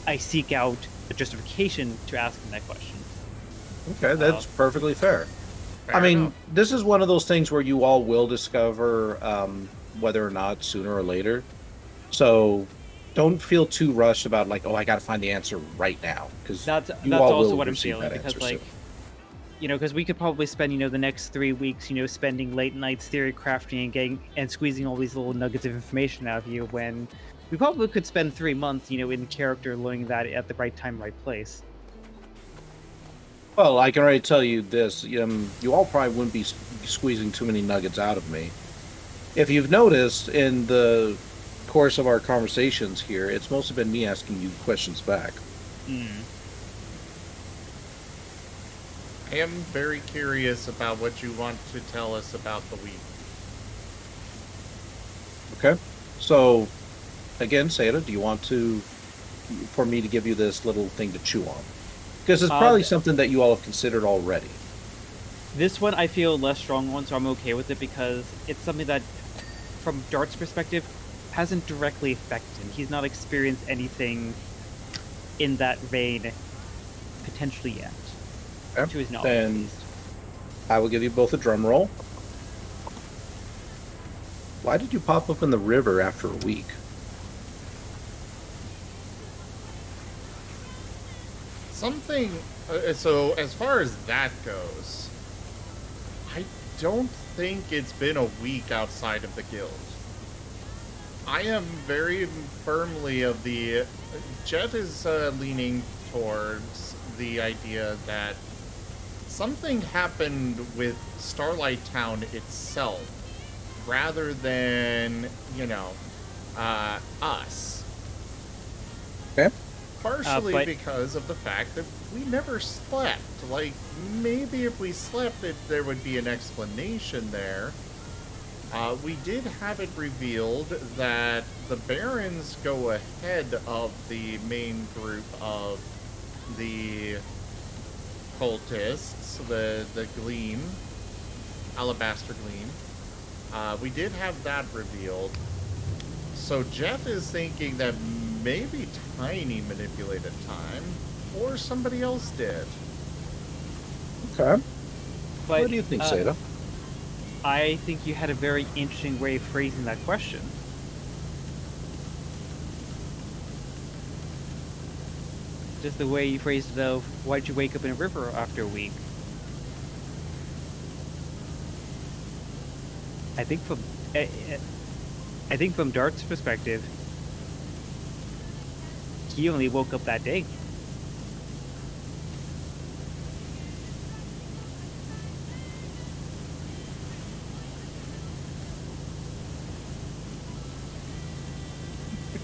I seek out a justification to asking that question. Okay, that's perfectly fair. Fair I mean, enough. this is one of those things where you all will discover whether or not sooner or later. So don't feel too rushed about like, oh, I got to find the answer right now, because That's you all also will what I'm receive feeling, that because answer like, soon. because we could probably spend, the next 3 weeks, spending late nights theory crafting and getting and squeezing all these little nuggets of information out of you, when we probably could spend 3 months, in character learning that at the right time, right place. Well, I can already tell you this: you all probably wouldn't be squeezing too many nuggets out of me. If you've noticed in the course of our conversations here, it's mostly been me asking you questions back. I am very curious about what you want to tell us about the week. Okay, so again, Seda, do you want for me to give you this little thing to chew on? Because it's probably something that you all have considered already. This one I feel less strong on, so I'm okay with it, because it's something that, from Dart's perspective, hasn't directly affected him. He's not experienced anything in that vein potentially yet. Okay. To his knowledge, at Then least. I will give you both a drum roll. Why did you pop up in the river after a week? Something. So, as far as that goes, I don't think it's been a week outside of the guild. I am very firmly of the. Jet is leaning towards the idea that something happened with Starlight Town itself rather than, us. Okay. Partially because of the fact that we never slept. Like, maybe if we slept, there would be an explanation there. We did have it revealed that the Barons go ahead of the main group of the cultists, the Gleam, Alabaster Gleam. We did have that revealed. So Jeff is thinking that maybe Tiny manipulated time, or somebody else did. Okay. But, What do you think, Seda? I think you had a very interesting way of phrasing that question. Just the way you phrased it, though, why'd you wake up in a river after a week? I think from Dart's perspective, he only woke up that day.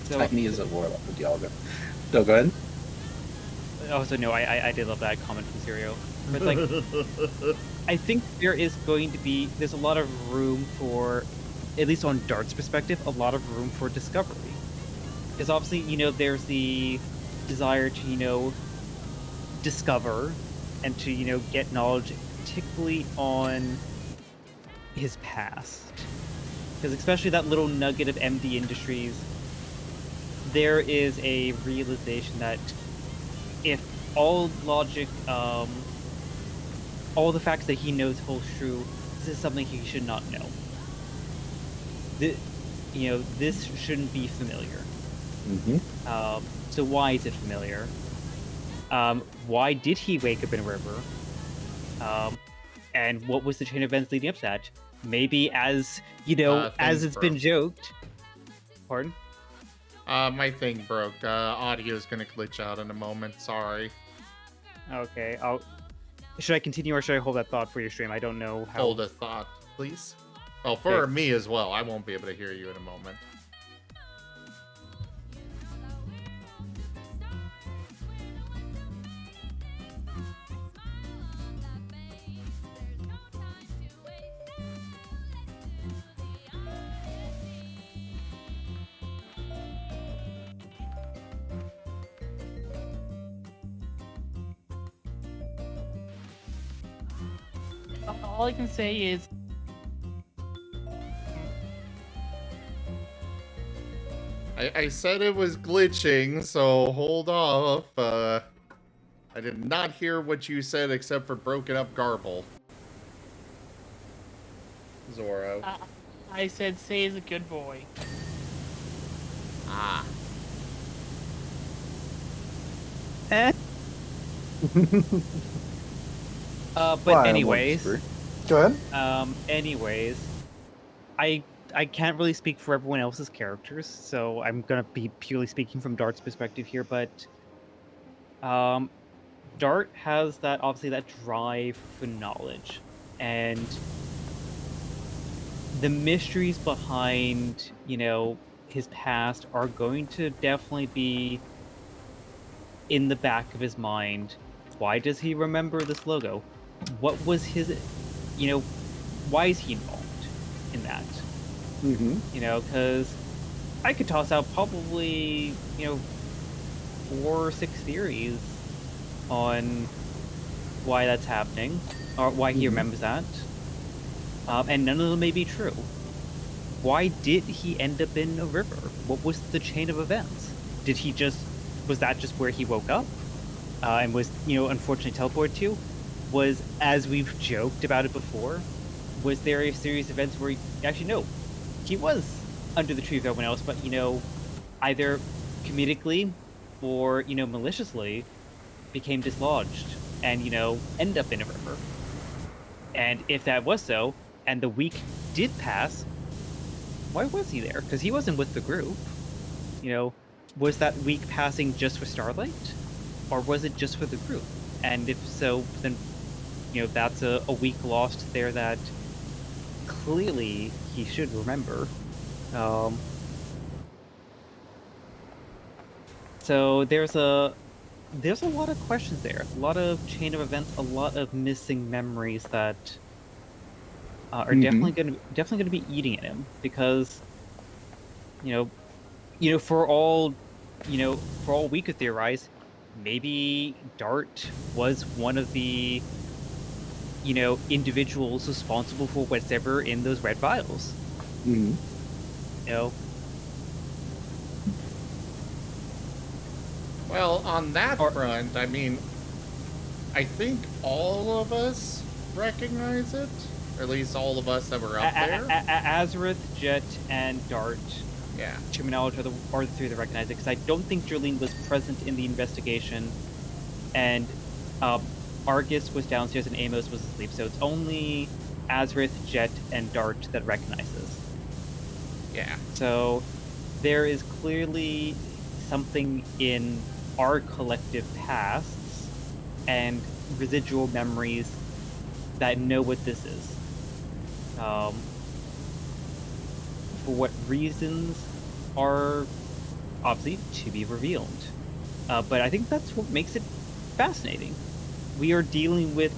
So, Tiny is a warlock with Yalga. No, go ahead. also, no, I did love that comment from Sirio. But it's like, I think there's a lot of room for, at least on Dart's perspective, a lot of room for discovery. Because obviously, there's the desire to, discover and to, get knowledge, particularly on his past. Because especially that little nugget of MD Industries, there is a realization that if all logic, all the facts that he knows holds true, this is something he should not know. This shouldn't be familiar. Mm-hmm. So why is it familiar? Why did he wake up in a river? And what was the chain of events leading up to that? Maybe as Things it's been broke. joked. Pardon? My thing broke. Audio's gonna glitch out in a moment. Sorry. Okay, should I continue or should I hold that thought for your stream? I don't know how. Hold a thought, please. Well, for Okay. me as well. I won't be able to hear you in a moment. All I can say is I said it was glitching, so hold off. I did not hear what you said except for broken up garble. Zoro. I said Say is a good boy. Ah. Eh. But Why, anyways, Whisper? Go ahead. anyways, I can't really speak for everyone else's characters, so I'm gonna be purely speaking from Dart's perspective here. But Dart has that obviously that drive for knowledge, and the mysteries behind his past are going to definitely be in the back of his mind. Why does he remember this logo? What was his, why is he involved in that? Mm-hmm. Because I could toss out probably, 4 or 6 theories on why that's happening, or why he remembers that. And none of them may be true. Why did he end up in a river? What was the chain of events? Was that just where he woke up? And was, unfortunately teleported to? Was, as we've joked about it before, was there a series of events where he was under the tree with everyone else, but, either comedically or, maliciously became dislodged and, end up in a river. And if that was so, and the week did pass, why was he there? Because he wasn't with the group. Was that week passing just for Starlight? Or was it just for the group? And if so, then, that's a week lost there that clearly he should remember. So there's a lot of questions there, a lot of chain of events, a lot of missing memories that are definitely going to be eating at him, because for all we could theorize, maybe Dart was one of the individuals responsible for whatever in those red vials. Mm-hmm. Well, on that front, I mean, I think all of us recognize it. Or at least all of us that were up there. Azareth, Jet, and Dart. Yeah. To my knowledge, are the 3 that recognize it, because I don't think Jolene was present in the investigation, and Argus was downstairs and Amos was asleep, so it's only Azareth, Jet, and Dart that recognizes. Yeah. So there is clearly something in our collective pasts and residual memories that know what this is. For what reasons are obviously to be revealed. But I think that's what makes it fascinating. We are dealing with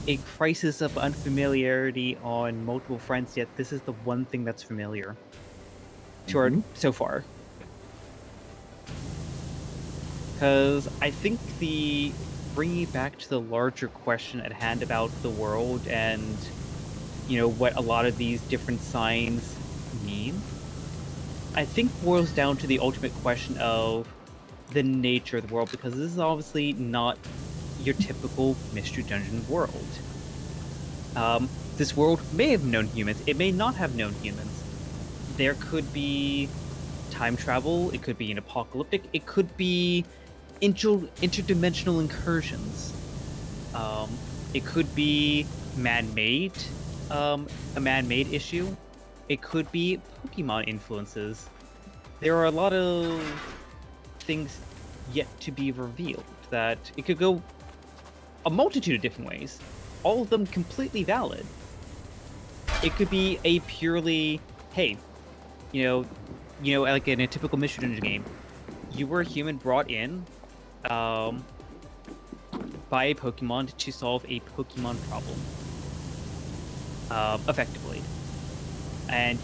a crisis of unfamiliarity on multiple fronts, yet this is the one thing that's familiar to our so far. Because I think bringing it back to the larger question at hand about the world and what a lot of these different signs mean, I think boils down to the ultimate question of the nature of the world, because this is obviously not your typical Mystery Dungeon world. This world may have known humans, it may not have known humans. There could be time travel, it could be an apocalyptic, it could be interdimensional incursions. It could be man-made, a man-made issue. It could be Pokemon influences. There are a lot of things yet to be revealed, that it could go a multitude of different ways, all of them completely valid. It could be a purely, hey, like in a typical Mystery Dungeon game, you were a human brought in by a Pokemon to solve a Pokemon problem, effectively. And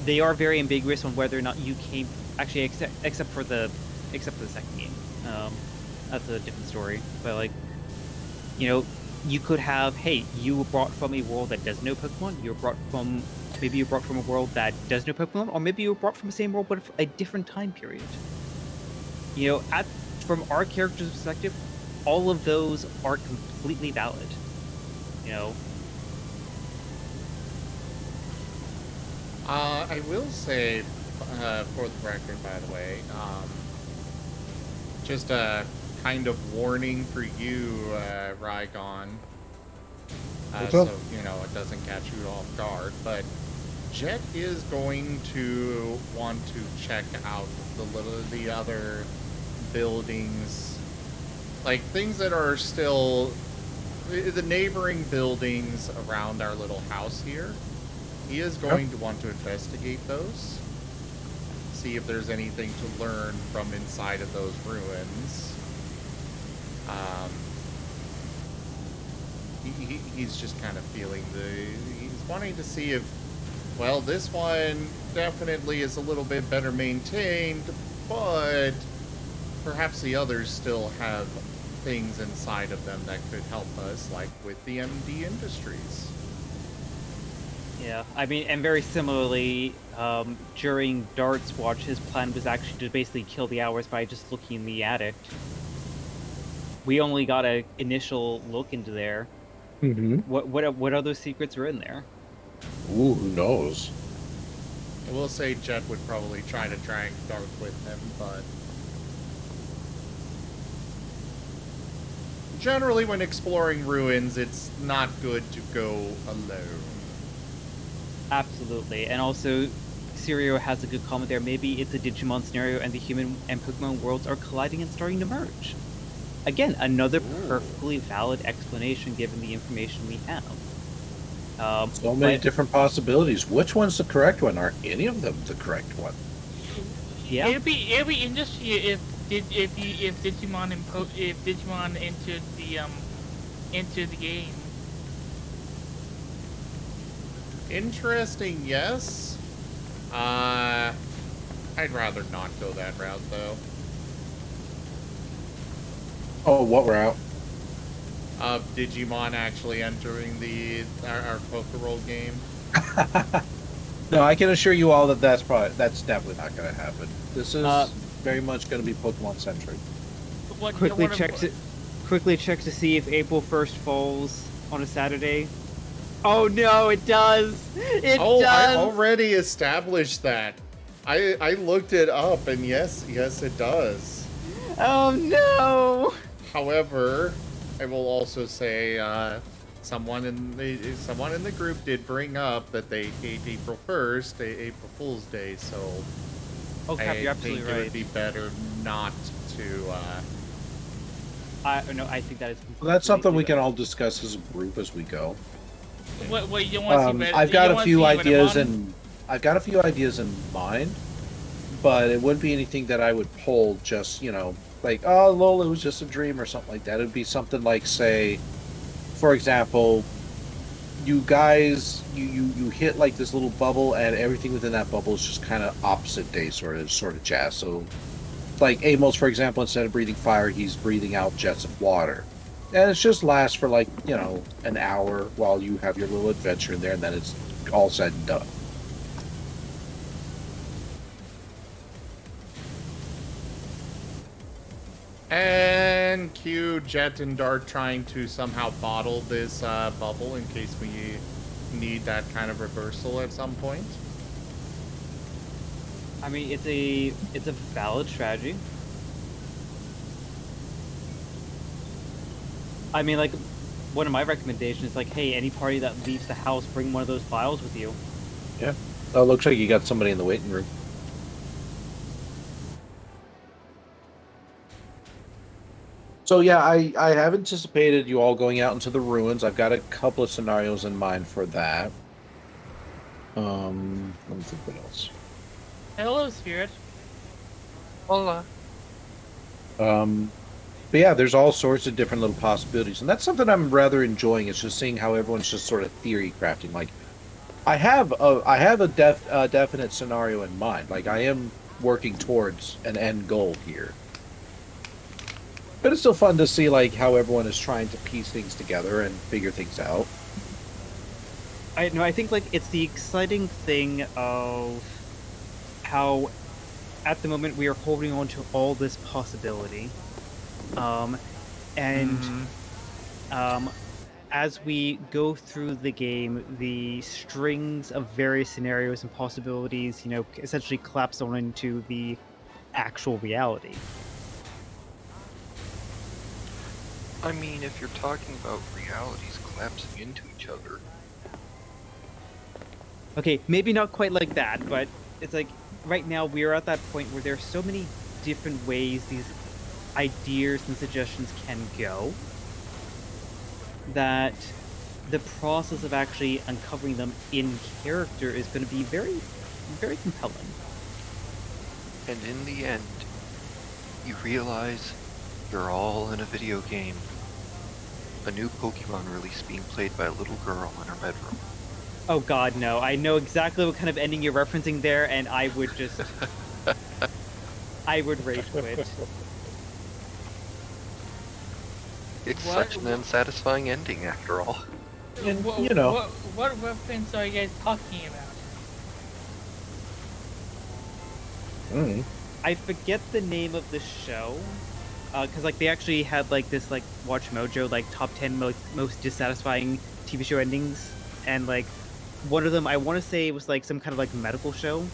they are very ambiguous on whether or not you came, actually, except for the second game. That's a different story. But you could have, hey, you were brought from a world that does no Pokemon. Maybe you were brought from a world that does no Pokemon, or maybe you were brought from the same world but a different time period. You know, from our character's perspective, all of those are completely valid. You know. I will say, for the record, by the way, just a kind of warning for you, Raigon. So, you know, it doesn't catch you off guard, but Jet is going to want to check out the other buildings, like things that are still the neighboring buildings around our little house here. He is going to want to investigate those, see if there's anything to learn from inside of those ruins. He's just kind of feeling he's wanting to see if, well, this one definitely is a little bit better maintained, but perhaps the others still have things inside of them that could help us, like with the MD Industries. Yeah, I mean, and very similarly, during Dart's watch, his plan was actually to basically kill the hours by just looking in the attic. We only got an initial look into there. Mm-hmm. What other secrets are in there? Ooh, who knows? I will say Jet would probably try to drag Dart with him, but generally when exploring ruins, it's not good to go alone. Absolutely, and also, Sirio has a good comment there. Maybe it's a Digimon scenario and the human and Pokemon worlds are colliding and starting to merge. Again, another perfectly valid explanation given the information we have. So many different possibilities. Which one's the correct one? Are any of them the correct one? Yeah. It'd be interesting if Digimon entered the game. Interesting, yes. I'd rather not go that route, though. Oh, what route? Digimon actually entering our Pokerole game. No, I can assure you all that that's definitely not going to happen. This is very much going to be Pokemon centric. Quickly check to see if April 1st falls on a Saturday. Oh no, it does! It does! I already established that. I looked it up, and yes, it does. Oh no! However, I will also say someone in the group did bring up that they hate April 1st, April Fool's Day, so Oh, Cap, you're absolutely it right. would be better not to. I think that is. Well, that's something we can all discuss as a group as we go. What you don't want to see? I've got a few ideas in mind, but it wouldn't be anything that I would pull. Just like, oh, lol, it was just a dream or something like that. It would be something like, say, for example, you guys, you hit like this little bubble, and everything within that bubble is just kind of opposite day sort of jazz. So, like Amos, for example, instead of breathing fire, he's breathing out jets of water. And it just lasts for like, an hour while you have your little adventure in there, and then it's all said and done. And cue Jet and Dart trying to somehow bottle this bubble in case we need that kind of reversal at some point. I mean, it's a valid strategy. I mean, like, one of my recommendations is like, hey, any party that leaves the house, bring one of those vials with you. Yeah. Oh, looks like you got somebody in the waiting room. So yeah, I have anticipated you all going out into the ruins. I've got a couple of scenarios in mind for that. Let me think what else. Hello, Spirit. Hola. But yeah, there's all sorts of different little possibilities, and that's something I'm rather enjoying. Is just seeing how everyone's just sort of theory crafting. Like, I have a definite scenario in mind. Like, I am working towards an end goal here. But it's still fun to see like how everyone is trying to piece things together and figure things out. I think like it's the exciting thing of how at the moment we are holding on to all this possibility. And as we go through the game, the strings of various scenarios and possibilities, essentially collapse on into the actual reality. I mean, if you're talking about realities collapsing into each other. Okay, maybe not quite like that, but it's like right now we are at that point where there are so many different ways these ideas and suggestions can go that the process of actually uncovering them in character is going to be very, very compelling. And in the end, you realize you're all in a video game. A new Pokemon release being played by a little girl in her bedroom. Oh god, no. I know exactly what kind of ending you're referencing there, and I would just... I would rage quit. It's such an unsatisfying ending, after all. And, What reference are you guys talking about? I forget the name of the show, because like they actually had like this like Watch Mojo like top 10 most dissatisfying TV show endings, and like one of them I want to say was like some kind of like medical show,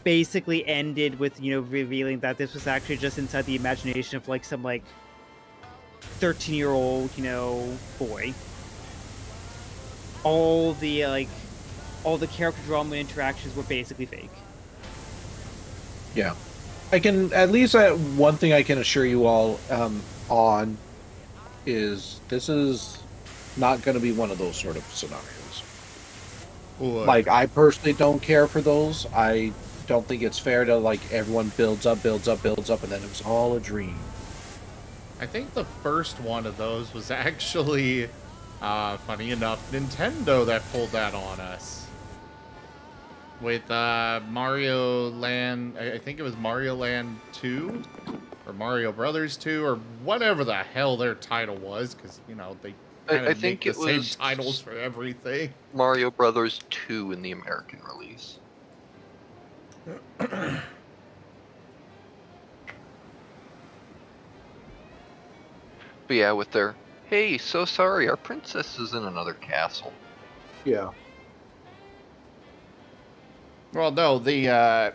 basically ended with revealing that this was actually just inside the imagination of like some like 13-year-old boy. All the character drama interactions were basically fake. Yeah. I can, at least one thing I can assure you all on is this is not going to be one of those sort of scenarios. What? Like, I personally don't care for those. I don't think it's fair to, like, everyone builds up, and then it was all a dream. I think the first one of those was actually, funny enough, Nintendo that pulled that on us. With Mario Land, I think it was Mario Land 2, or Mario Brothers 2, or whatever the hell their title was, because, they kind I of think make the it same was titles for everything. Mario Brothers 2 in the American release. But yeah, with their, hey, so sorry, our princess is in another castle. Yeah. Well, no, the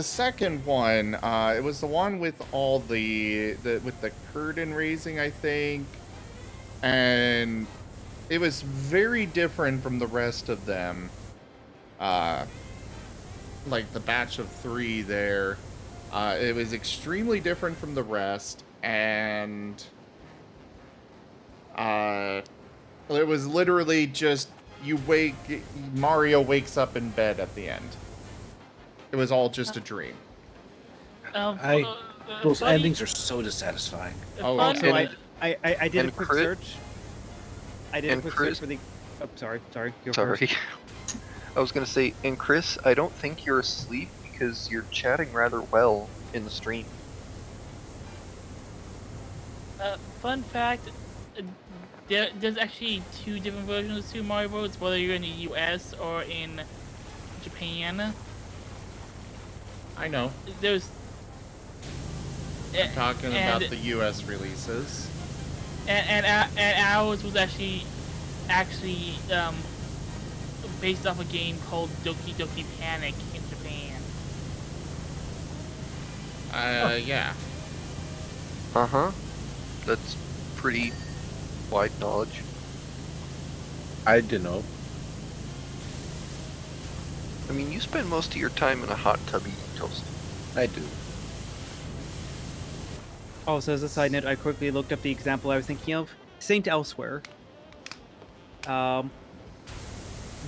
second one, it was the one with all with the curtain raising, I think, and it was very different from the rest of them. Like the batch of 3 there, it was extremely different from the rest, and it was literally just Mario wakes up in bed at the end. It was all just a dream. Those endings are so dissatisfying. Oh, Also, and I did a quick Crit- search. I did a and quick Chris- search for the... Oh, sorry. Go Sorry. first. I was gonna say, and Chris, I don't think you're asleep because you're chatting rather well in the stream. Fun fact, there's actually 2 different versions of Super Mario Bros., whether you're in the US or in Japan. I know. There's... I'm talking about the US releases. And ours was actually based off a game called Doki Doki Panic in Japan. Yeah. Uh-huh. That's pretty wide knowledge. I didn't know. I mean, you spend most of your time in a hot tub eating toast. I do. Also, as a side note, I quickly looked up the example I was thinking of. Saint Elsewhere.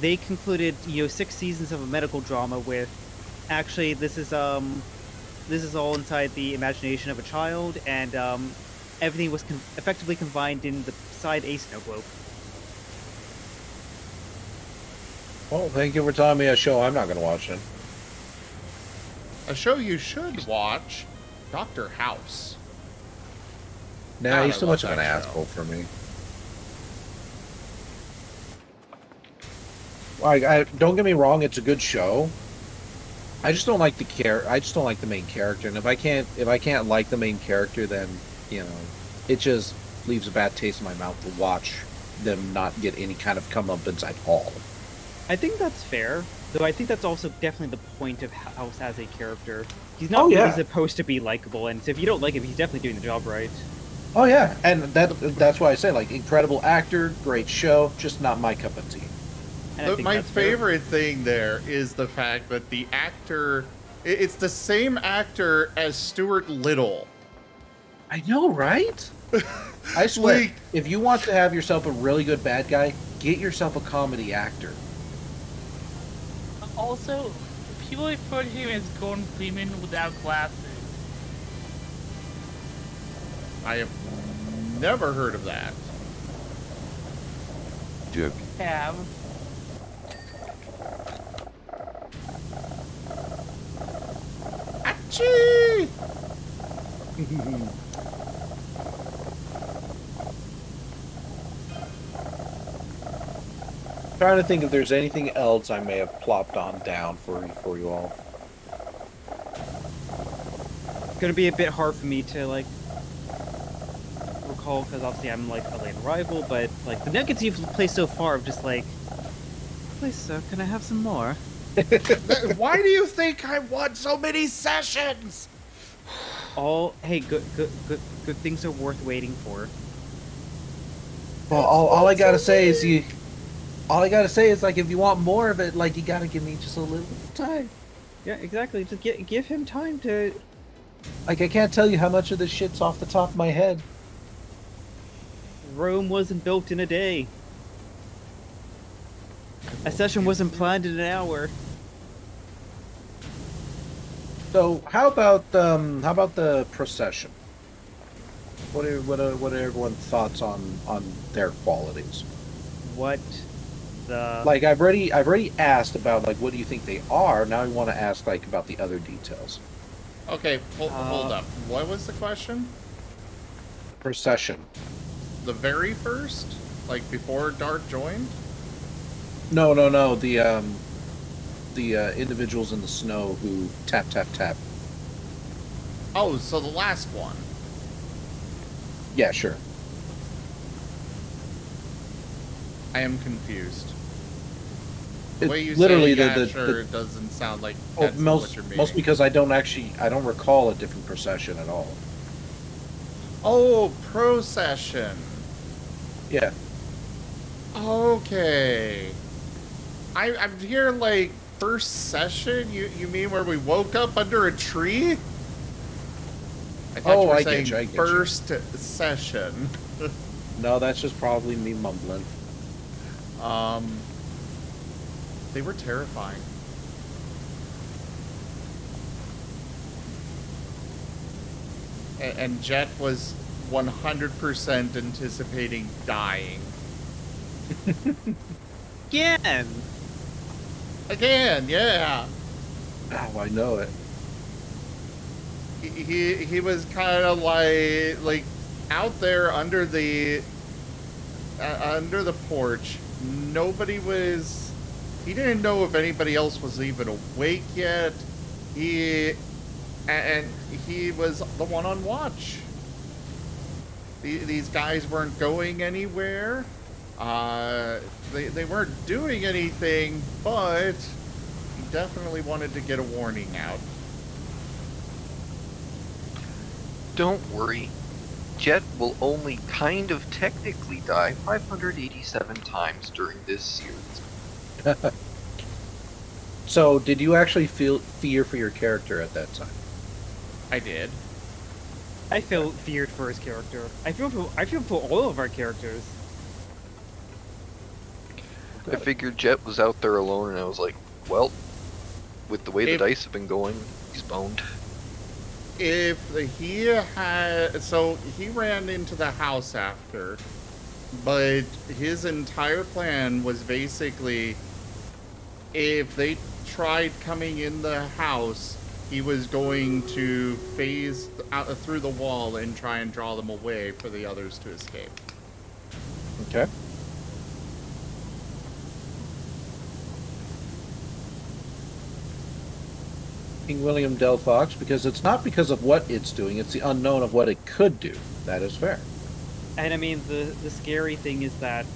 They concluded, 6 seasons of a medical drama with, actually, this is all inside the imagination of a child, and everything was effectively confined in the side A snow globe. Well, thank you for telling me a show I'm not going to watch then. A show you should watch Dr. House. Nah, God, he's I too love much of an that show. asshole for me. Like, don't get me wrong, it's a good show. I just don't like I just don't like the main character, and if I can't like the main character, then it just leaves a bad taste in my mouth to watch them not get any kind of comeuppance at all. I think that's fair, though. I think that's also definitely the point of House as a character. He's not really supposed to be likable, and so if you don't like him, he's definitely doing the job right. Oh yeah, and that's why I say, like, incredible actor, great show, just not my cup of tea. But my favorite thing there is the fact that the actor, it's the same actor as Stuart Little. I know, right? I swear, if you want to have yourself a really good bad guy, get yourself a comedy actor. Also, people refer to him as Gordon Freeman without glasses. I have never heard of that. Joke. Have. Achoo! Trying to think if there's anything else I may have plopped on down for you all. It's gonna be a bit hard for me to recall, because obviously I'm a late arrival, but the nuggets you've played so far, I'm just please sir, can I have some more? Why do you think I want so many sessions? Hey, good things are worth waiting for. Well, all I gotta say is if you want more of it, you gotta give me just a little time. Yeah, exactly. Just give him time to. I can't tell you how much of this shit's off the top of my head. Rome wasn't built in a day. A session wasn't planned in an hour. So how about the procession? What are everyone's thoughts on their qualities? What the? I've already asked about what do you think they are. Now I want to ask about the other details. Okay, hold up. What was the question? Procession. The very first, before Dark joined. No. The individuals in the snow who tap. Oh, so the last one. Yeah, sure. I am confused. The It, way you literally, say the sure doesn't sound like that's what most you're meaning. most because I don't recall a different procession at all. Oh, procession. Yeah. Okay. I'm here first session. You mean where we woke up under a tree? I thought you were saying get you. first session. No, that's just probably me mumbling. They were terrifying. And Jet was 100% anticipating dying. Again, yeah. Oh, I know it. He was kind of out there under the porch. Nobody was. He didn't know if anybody else was even awake yet. He was the one on watch. These guys weren't going anywhere. They weren't doing anything, but he definitely wanted to get a warning out. Don't worry. Jet will only kind of technically die 587 times during this series. So, did you actually feel fear for your character at that time? I did. I feel feared for his character. I feel for all of our characters. I figured Jet was out there alone, and I was like, well, with the way the dice have been going, he's boned. If he had... So, he ran into the house after, but his entire plan was basically, if they tried coming in the house, he was going to phase out through the wall and try and draw them away for the others to escape. Okay. King William Del Fox, because it's not because of what it's doing, it's the unknown of what it could do. That is fair. And I mean, the scary thing is that,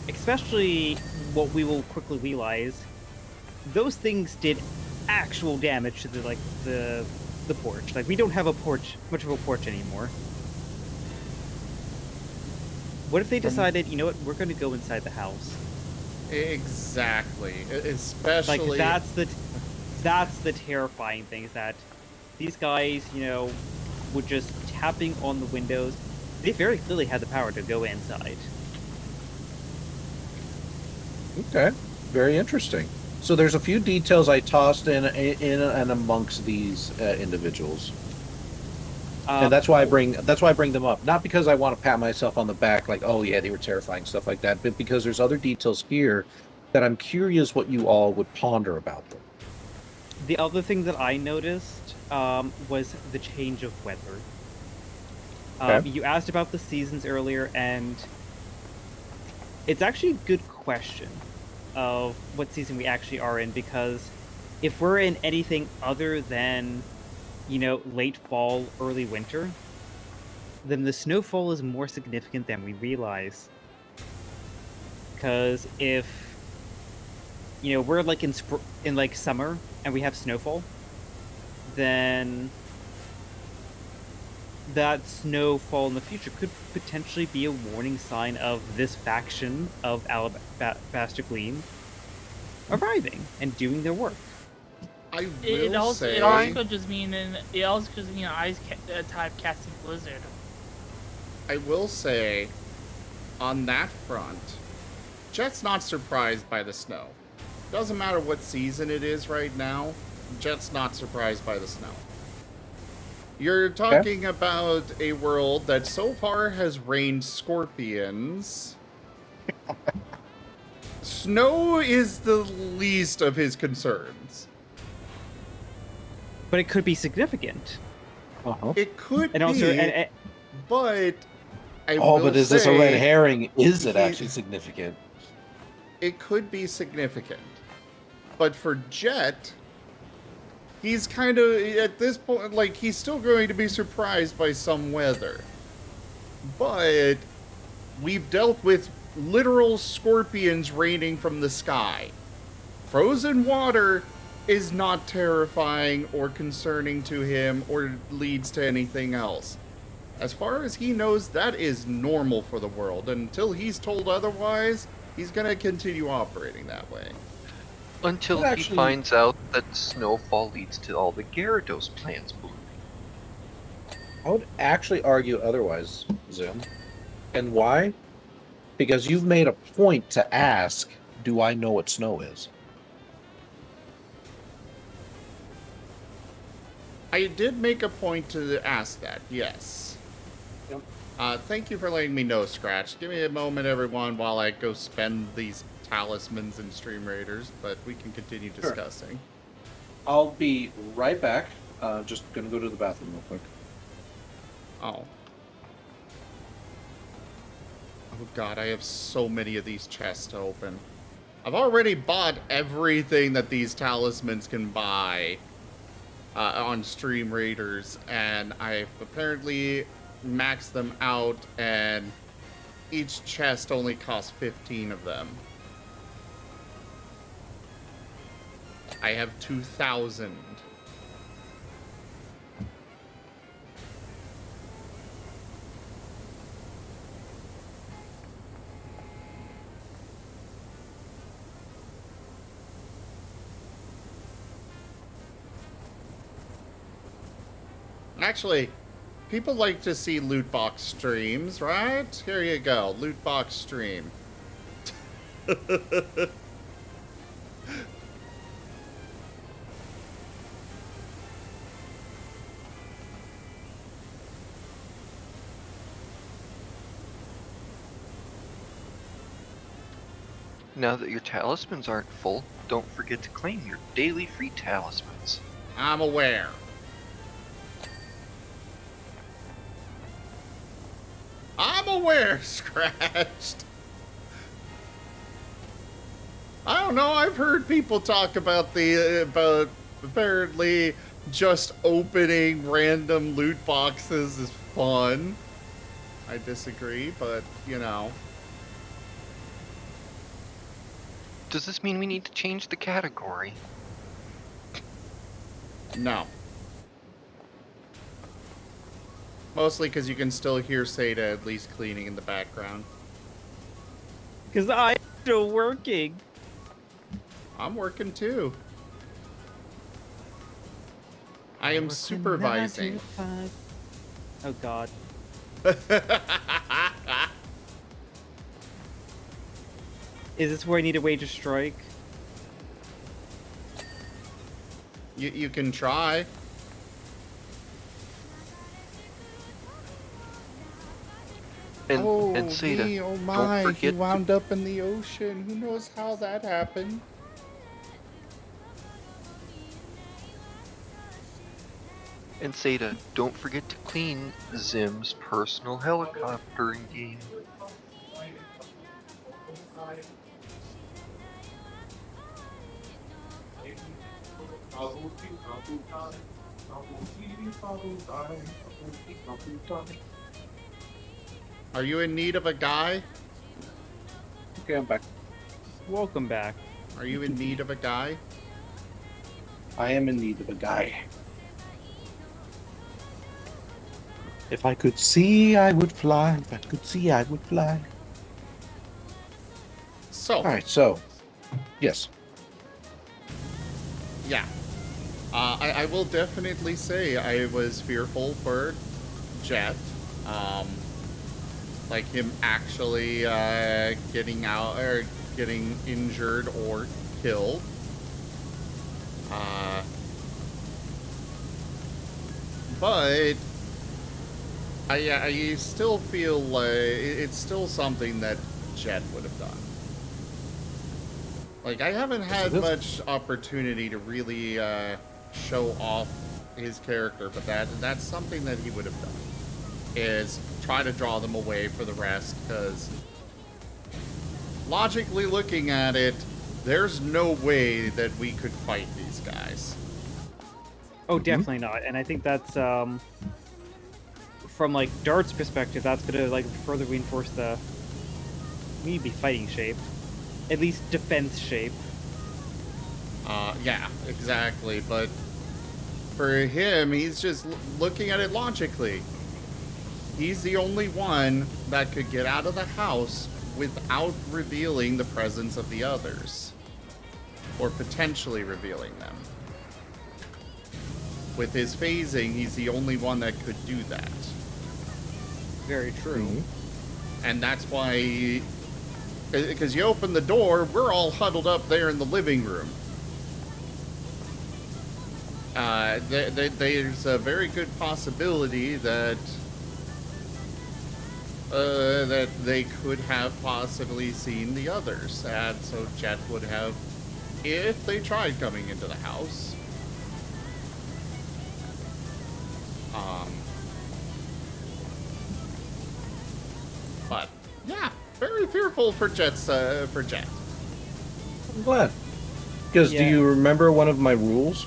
especially what we will quickly realize, those things did actual damage to the porch. Like, we don't have much of a porch anymore. What if they decided, you know what, we're going to go inside the house? Exactly. Especially... Like, that's the terrifying thing, is that these guys, you know, were just tapping on the windows. They very clearly had the power to go inside. Okay. Very interesting. So there's a few details I tossed in and amongst these individuals. And that's why I bring them up. Not because I want to pat myself on the back like, oh yeah, they were terrifying, stuff like that, but because there's other details here that I'm curious what you all would ponder about them. The other thing that I noticed was the change of weather. Okay. You asked about the seasons earlier, and it's actually a good question of what season we actually are in, because if we're in anything other than, you know, late fall, early winter, then the snowfall is more significant than we realize. Because if, you know, we're like in like summer and we have snowfall, then that snowfall in the future could potentially be a warning sign of this faction of Alabaster Gleam arriving and doing their work. It also could just mean an ice type casting blizzard. I will say, on that front, Jet's not surprised by the snow. Doesn't matter what season it is right now, Jet's not surprised by the snow. You're talking about a world that so far has rained scorpions. Snow is the least of his concerns. But it could be significant. It could and also, be, but but is this a red herring? Is it actually significant? It could be significant. But for Jet, he's kind of, at this point, like, he's still going to be surprised by some weather. But we've dealt with literal scorpions raining from the sky. Frozen water is not terrifying or concerning to him or leads to anything else. As far as he knows, that is normal for the world. Until he's told otherwise, he's going to continue operating that way. Until he finds out that snowfall leads to all the Gyarados plants blooming. I would actually argue otherwise, Zim. And why? Because you've made a point to ask, do I know what snow is? I did make a point to ask that, yes. Yep. Thank you for letting me know, Scratch. Give me a moment, everyone, while I go spend these talismans and stream raiders, but we can continue discussing. I'll be right back. Just gonna go to the bathroom real quick. Oh. Oh god, I have so many of these chests to open. I've already bought everything that these talismans can buy on stream raiders, and I've apparently maxed them out, and each chest only costs 15 of them. I have 2,000. Actually, people like to see loot box streams, right? Here you go, loot box stream. Now that your talismans aren't full, don't forget to claim your daily free talismans. I'm aware. aware, scratched. I don't know. I've heard people talk about about apparently just opening random loot boxes is fun. I disagree, but you know. Does this mean we need to change the category? No. Mostly because you can still hear Seda at least cleaning in the background. Because I'm still working. I'm working too. I am supervising. 9 to 5. Oh god. Is this where I need to wage a strike? You can try. And Seda, me, oh don't my, he forget wound up in the ocean. Who knows how that happened? And Seda, don't forget to clean Zim's personal helicopter in game. Are you in need of a guy? Okay, I'm back. Welcome back. Are you in need of a guy? I am in need of a guy. If I could see, I would fly. If I could see, I would fly. So. All right, so yes. Yeah. I will definitely say I was fearful for Jet. Like him actually getting out or getting injured or killed. But I still feel like it's still something that Jet would have done. Like, I haven't had much opportunity to really show off his character, but that's something that he would have done. Is try to draw them away for the rest, because logically looking at it, there's no way that we could fight these guys. Oh, definitely not. And I think that's from like Dart's perspective, that's gonna like further reinforce the maybe fighting shape, at least defense shape. Yeah, exactly. But for him, he's just looking at it logically. He's the only one that could get out of the house without revealing the presence of the others. Or potentially revealing them. With his phasing, he's the only one that could do that. Very true. Mm-hmm. And that's why... Because you open the door, we're all huddled up there in the living room. There's a very good possibility that that they could have possibly seen the others, and so Jet would have, if they tried coming into the house. But yeah, very fearful for Jet. I'm glad. Because do you remember one of my rules?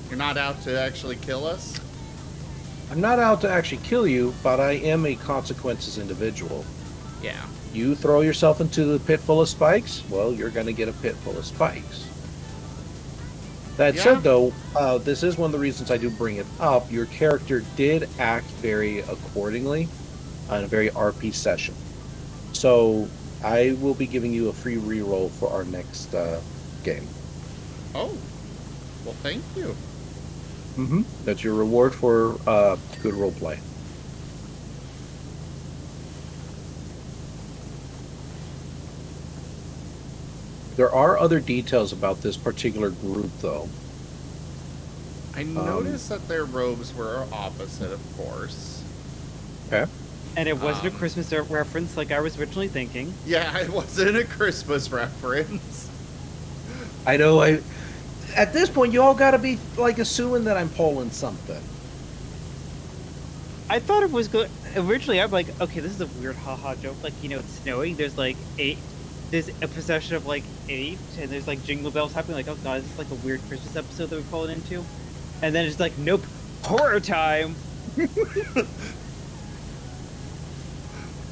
You're not out to actually kill us? I'm not out to actually kill you, but I am a consequences individual. Yeah. You throw yourself into the pit full of spikes, well, you're going to get a pit full of spikes. That said, though, this is one of the reasons I do bring it up. Your character did act very accordingly on a very RP session. So I will be giving you a free reroll for our next game. Oh, well, thank you. Mm-hmm. That's your reward for good roleplay. There are other details about this particular group, though. I noticed that their robes were opposite, of course. Okay. And it wasn't a Christmas reference like I was originally thinking. Yeah, it wasn't a Christmas reference. I know, at this point, you all gotta be, like, assuming that I'm pulling something. I thought it was good. Originally, I'm like, okay, this is a weird haha joke. Like, it's snowing. There's like 8. There's a procession of like 8, and there's like jingle bells happening. Like, oh god, is this like a weird Christmas episode that we're falling into? And then it's like, nope, horror time.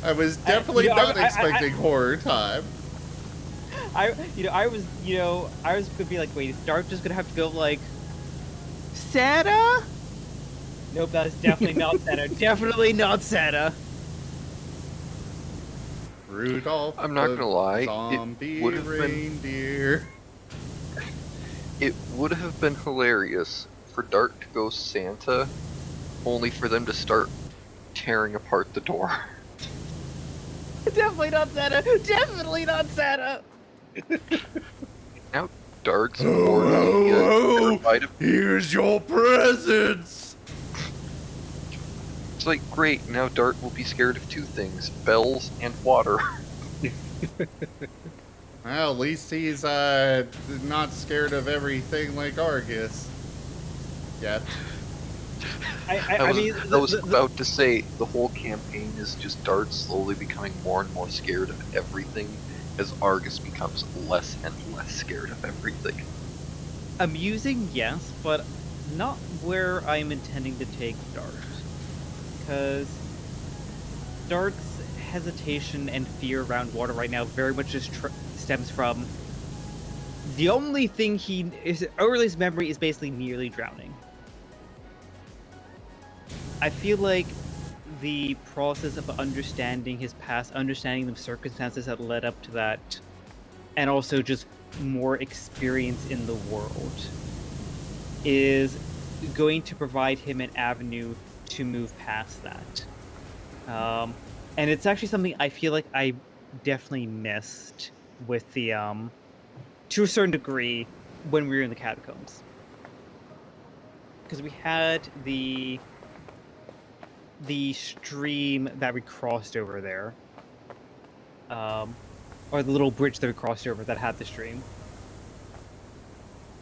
I was definitely not expecting horror time. I was gonna be like, wait, is Dart just gonna have to go like, Santa? Nope, that is definitely not Santa. Definitely not Santa. Rudolph. I'm not gonna lie, Zombie it would have reindeer. It would have been hilarious for Dart to go Santa, only for them to start tearing apart the door. Definitely not Santa. Definitely not Santa. Now Dart's Oh, terrified of. here's your presents. It's like, great, now Dart will be scared of 2 things, bells and water. Well, at least he's not scared of everything like Argus. Yet. I mean, I was about to say, the whole campaign is just Dart slowly becoming more and more scared of everything as Argus becomes less and less scared of everything. amusing, yes, but not where I'm intending to take Dart. Because Dart's hesitation and fear around water right now very much just stems from the only thing his earliest memory is basically nearly drowning. I feel like the process of understanding his past, understanding the circumstances that led up to that, and also just more experience in the world is going to provide him an avenue to move past that. And it's actually something I feel like I definitely missed with the, to a certain degree, when we were in the catacombs. Because we had the stream that we crossed over there. Or the little bridge that we crossed over that had the stream.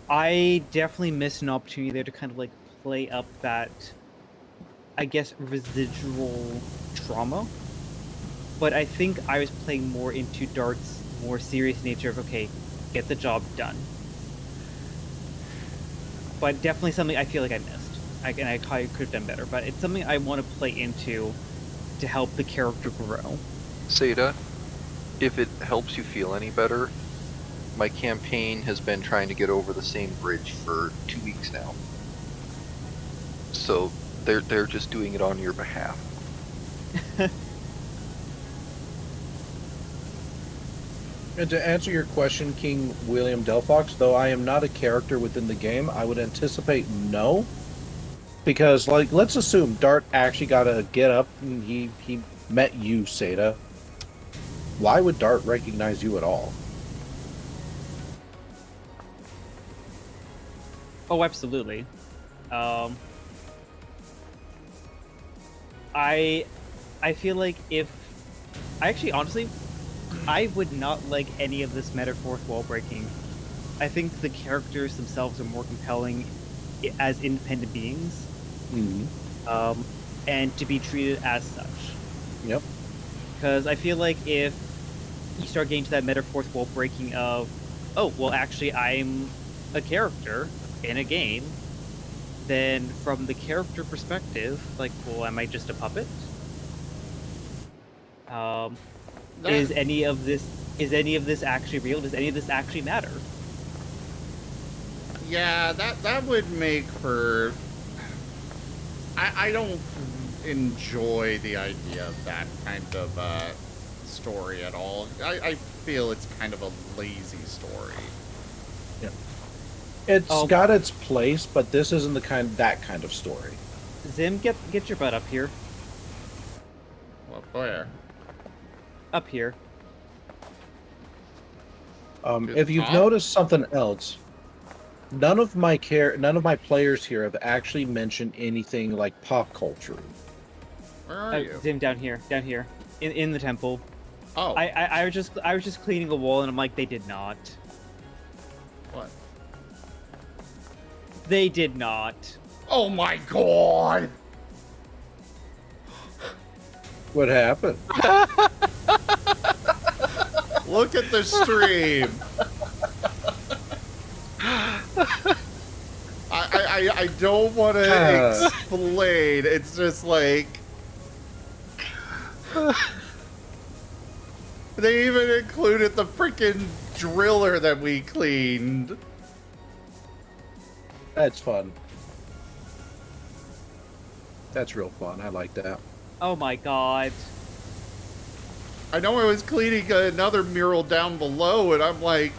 I definitely missed an opportunity there to kind of like play up that, I guess, residual trauma. But I think I was playing more into Dart's more serious nature of, okay, get the job done. But definitely something I feel like I missed. And I probably could have done better. But it's something I want to play into to help the character grow. Seda, if it helps you feel any better, my campaign has been trying to get over the same bridge for 2 weeks now. So they're just doing it on your behalf. And to answer your question, King William Delphox, though I am not a character within the game, I would anticipate no. Because, like, let's assume Dart actually got to get up and he met you, Seda. Why would Dart recognize you at all? Oh, absolutely. I feel like if... I actually, honestly, I would not like any of this metaphor wall breaking. I think the characters themselves are more compelling as independent beings. Mm-hmm. And to be treated as such. Yep. Because I feel like if you start getting to that metaphor wall breaking of, oh, well, actually, I'm a character in a game, then from the character perspective, like, well, am I just a puppet? Is any of this actually real? Does any of this actually matter? Yeah, that would make for... I don't enjoy the idea of that kind of story at all. I feel it's kind of a lazy story. Yeah. It's got its place, but this isn't that kind of story. Zim, get your butt up here. Well, where? Up here. If you've noticed something else, none of my players here have actually mentioned anything like pop culture. Where are you? Zim, down here, in the temple. Oh. I was just cleaning a wall, and I'm like, they did not. What? They did not. Oh my god! What happened? Look at the stream. I don't want to explain. It's just like they even included the freaking driller that we cleaned. That's fun. That's real fun. I like that. Oh my god. I know I was cleaning another mural down below, and I'm like,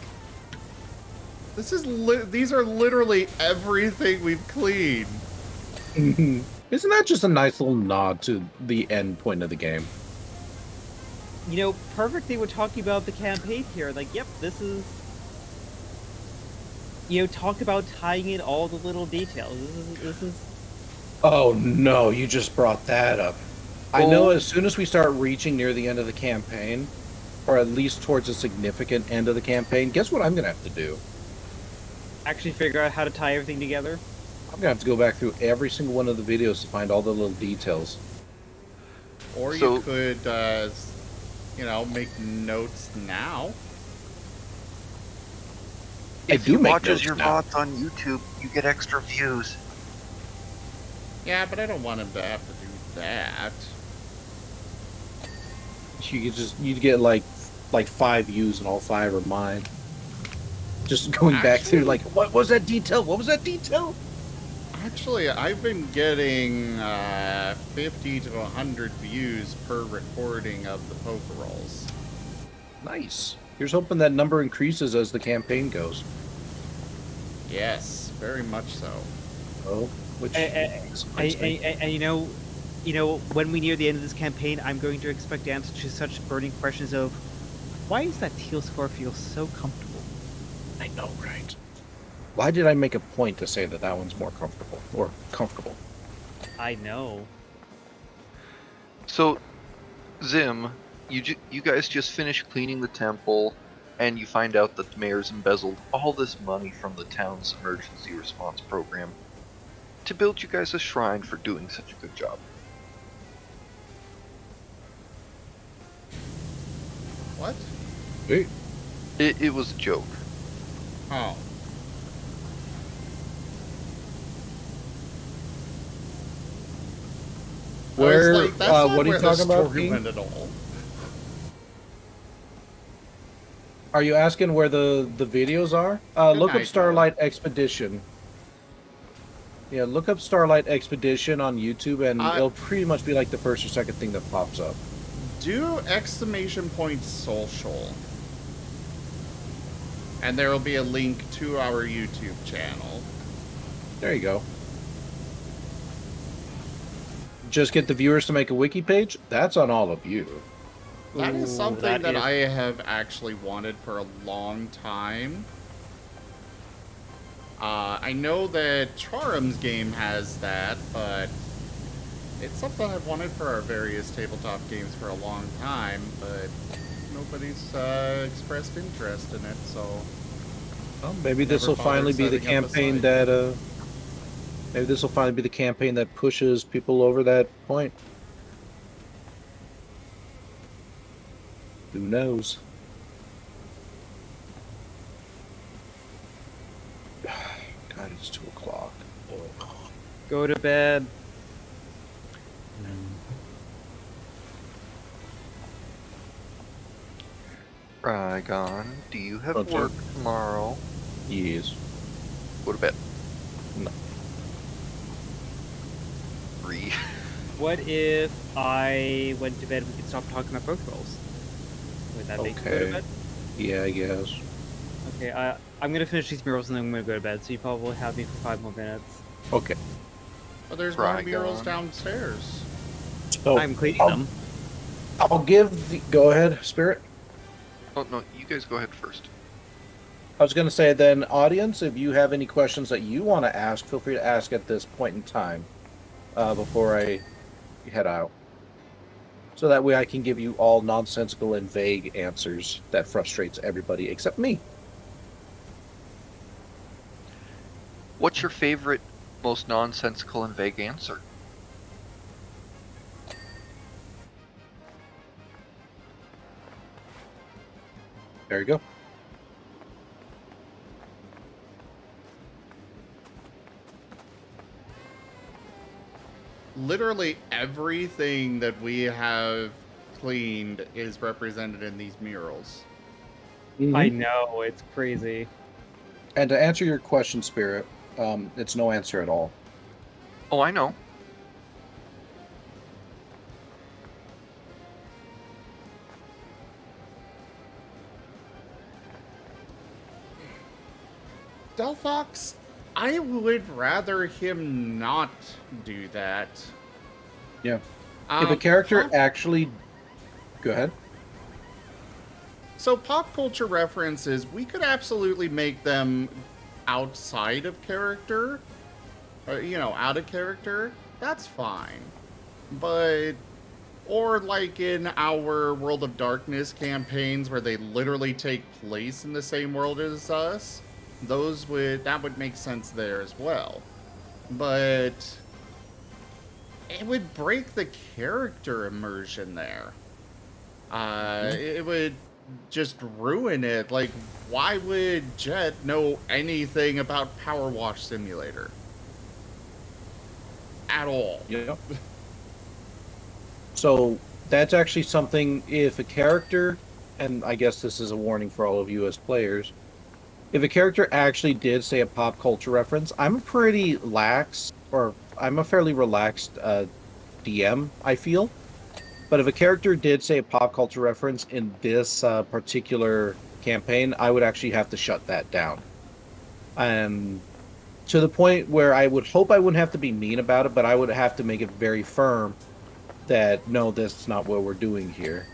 this is these are literally everything we've cleaned. Isn't that just a nice little nod to the end point of the game? You know, perfectly we're talking about the campaign here. Like, yep, this is... You know, talk about tying in all the little details. This is... Oh no, you just brought that up. I know as soon as we start reaching near the end of the campaign, or at least towards a significant end of the campaign, guess what I'm going to have to do? Actually figure out how to tie everything together? I'm going to have to go back through every single one of the videos to find all the little details. Or you could, you know, make notes now. If he watches your VODs on YouTube, you get extra views. Yeah, but I don't want him to have to do that. You'd get like 5 views and all 5 are mine. Just going back through like, what was that detail? What was that detail? Actually, I've been getting 50 to 100 views per recording of the poke rolls. Nice. Here's hoping that number increases as the campaign goes. Yes, very much so. Oh, which and you know, when we near the end of this campaign, I'm going to expect answers to such burning questions of, why does that teal score feel so comfortable? I know, right? Why did I make a point to say that one's more comfortable or comfortable? I know. So, Zim, you guys just finished cleaning the temple, and you find out that the mayor's embezzled all this money from the town's emergency response program to build you guys a shrine for doing such a good job. What? Hey. It was a joke. Oh. Where? Like, that's not what are you where the talking about? story went at all. Are you asking where the videos are? Look up Starlight Expedition. Yeah, look up Starlight Expedition on YouTube, and it'll pretty much be like the first or second thing that pops up. Do ! social. And there will be a link to our YouTube channel. There you go. Just get the viewers to make a wiki page? That's on all of you. That is something that I have actually wanted for a long time. I know that Charum's game has that, but it's something I've wanted for our various tabletop games for a long time, but nobody's expressed interest in it, so... Well, maybe this will finally be the campaign that, maybe this will finally be the campaign that pushes people over that point. Who knows? God, it's 2 o'clock. Go to bed. Rygon, do you have work tomorrow? Yes. Go to bed. No. 3. What if I went to bed and we could stop talking about poke rolls? Would that make you go to bed? Yeah, I guess. Okay, I'm gonna finish these murals and then I'm gonna go to bed, so you probably have me for 5 more minutes. Okay. But there's more murals downstairs. So, I'm cleaning them. I'll give the... Go ahead, Spirit. Oh, no, you guys go ahead first. I was going to say then, audience, if you have any questions that you want to ask, feel free to ask at this point in time before I head out. So that way I can give you all nonsensical and vague answers that frustrates everybody except me. What's your favorite, most nonsensical and vague answer? There you go. Literally everything that we have cleaned is represented in these murals. I know, it's crazy. And to answer your question, Spirit, it's no answer at all. Oh, I know. Delphox, I would rather him not do that. Yeah. If a character actually... Go ahead. So pop culture references, we could absolutely make them outside of character. Out of character. That's fine. But... Or like in our World of Darkness campaigns where they literally take place in the same world as us. That would make sense there as well. But it would break the character immersion there. It would just ruin it. Like, why would Jet know anything about PowerWash Simulator? At all. Yeah. So that's actually something, if a character, and I guess this is a warning for all of you as players, if a character actually did say a pop culture reference, I'm a fairly relaxed DM, I feel. But if a character did say a pop culture reference in this particular campaign, I would actually have to shut that down. To the point where I would hope I wouldn't have to be mean about it, but I would have to make it very firm that, no, that's not what we're doing here.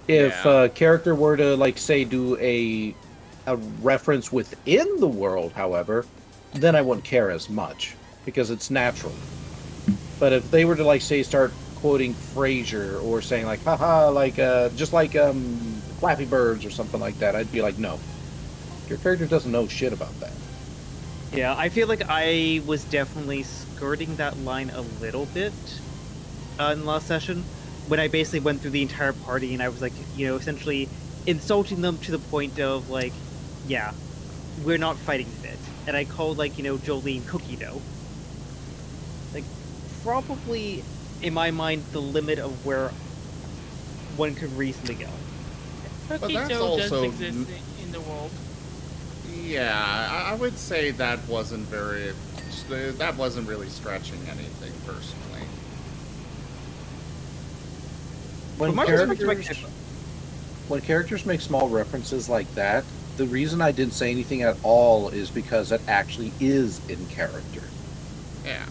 If a character were to, like, say, do a reference within the world, however, then I wouldn't care as much, because it's natural. But if they were to, like, say, start quoting Frasier, or saying, like, haha, like, just like, Flappy Birds or something like that, I'd be like, no. Your character doesn't know shit about that. Yeah, I feel like I was definitely skirting that line a little bit in the last session, when I basically went through the entire party and I was like, essentially insulting them to the point of like, yeah, we're not fighting fit. And I called like, Jolene cookie dough. Like, probably, in my mind, the limit of where one could reasonably go. Cookie dough does exist in the world. Yeah, I would say that wasn't really stretching anything, personally. When characters make small references like that, the reason I didn't say anything at all is because it actually is in character. Yeah.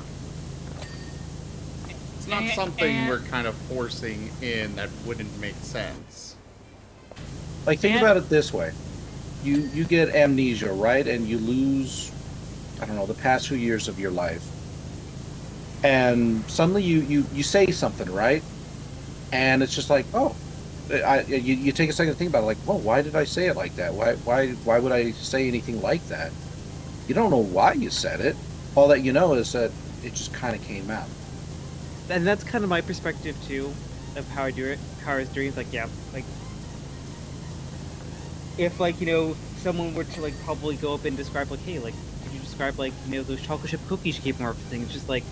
It's not something we're kind of forcing in that wouldn't make sense. Like, think about it this way. You get amnesia, right? And you lose, I don't know, the past few years of your life. And suddenly you say something, right? And it's just like, oh, you take a second to think about it, like, well, why did I say it like that? Why would I say anything like that? You don't know why you said it. All that you know is that it just kind of came out. And that's kind of my perspective too, of how I do it. How I was doing it. Like, yeah, like, if like someone were to like probably go up and describe like, hey, like, could you describe like those chocolate chip cookies you keep referencing? It's just like,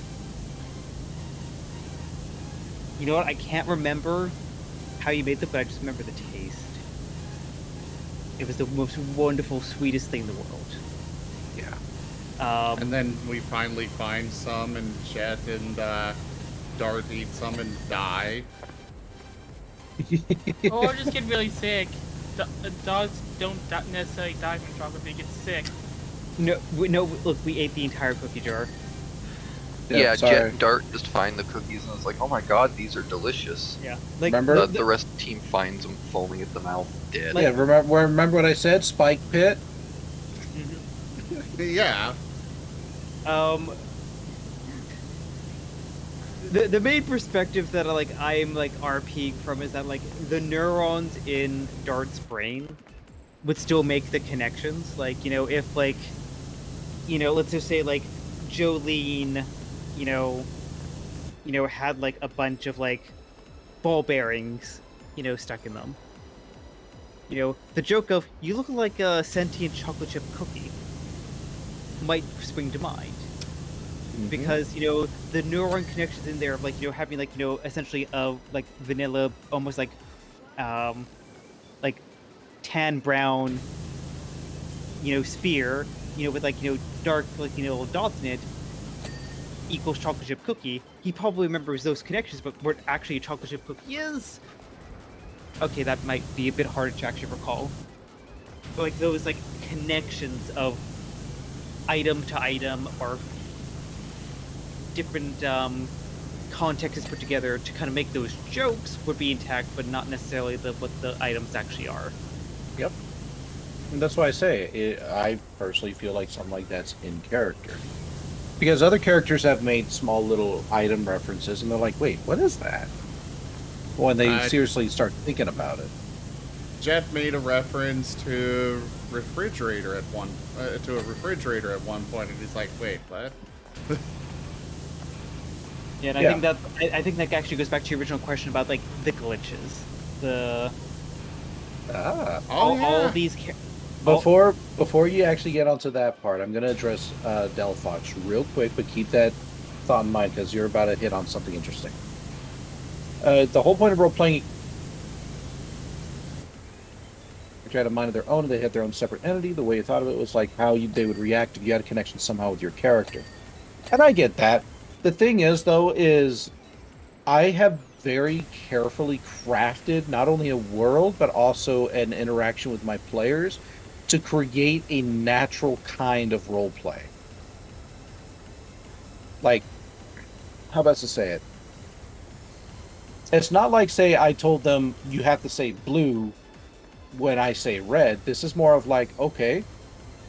you know what? I can't remember how you made them, but I just remember the taste. It was the most wonderful, sweetest thing in the world. Yeah. And then we finally find some, and Jet and Dart eat some and die. Or just get really sick. Dogs don't necessarily die from chocolate, they get sick. No, look, we ate the entire cookie jar. Yeah, Jet and Dart just find the cookies and it's like, oh my god, these are delicious. Yeah, like remember the rest of the team finds them foaming at the mouth, dead. Yeah, remember what I said? Spike pit. Yeah. The main perspective that I'm RPing from is that like the neurons in Dart's brain would still make the connections. Like, if like, let's just say like Jolene, had like a bunch of like ball bearings, stuck in them. The joke of "you look like a sentient chocolate chip cookie" might spring to mind. Because the neuron connections in there of like having like essentially a like vanilla, almost like tan brown sphere with like dark like little dots in it equals chocolate chip cookie. He probably remembers those connections, but what actually a chocolate chip cookie is, okay, that might be a bit harder to actually recall. But like those like connections of item to item or different contexts put together to kind of make those jokes would be intact, but not necessarily what the items actually are. Yep. And that's why I say I personally feel like something like that's in character. Because other characters have made small little item references, and they're like, wait, what is that? When they seriously start thinking about it. Jeff made a reference to refrigerator at one point, and he's like, wait, what? Yeah, and I think that actually goes back to your original question about like the glitches, all these. Before you actually get onto that part, I'm going to address Delphox real quick, but keep that thought in mind because you're about to hit on something interesting. The whole point of role playing, which had a mind of their own, and they had their own separate entity. The way you thought of it was like how they would react if you had a connection somehow with your character, and I get that. The thing is, though, is I have very carefully crafted not only a world, but also an interaction with my players to create a natural kind of role play. Like, how best to say it? It's not like, say, I told them you have to say blue when I say red. This is more of like, okay,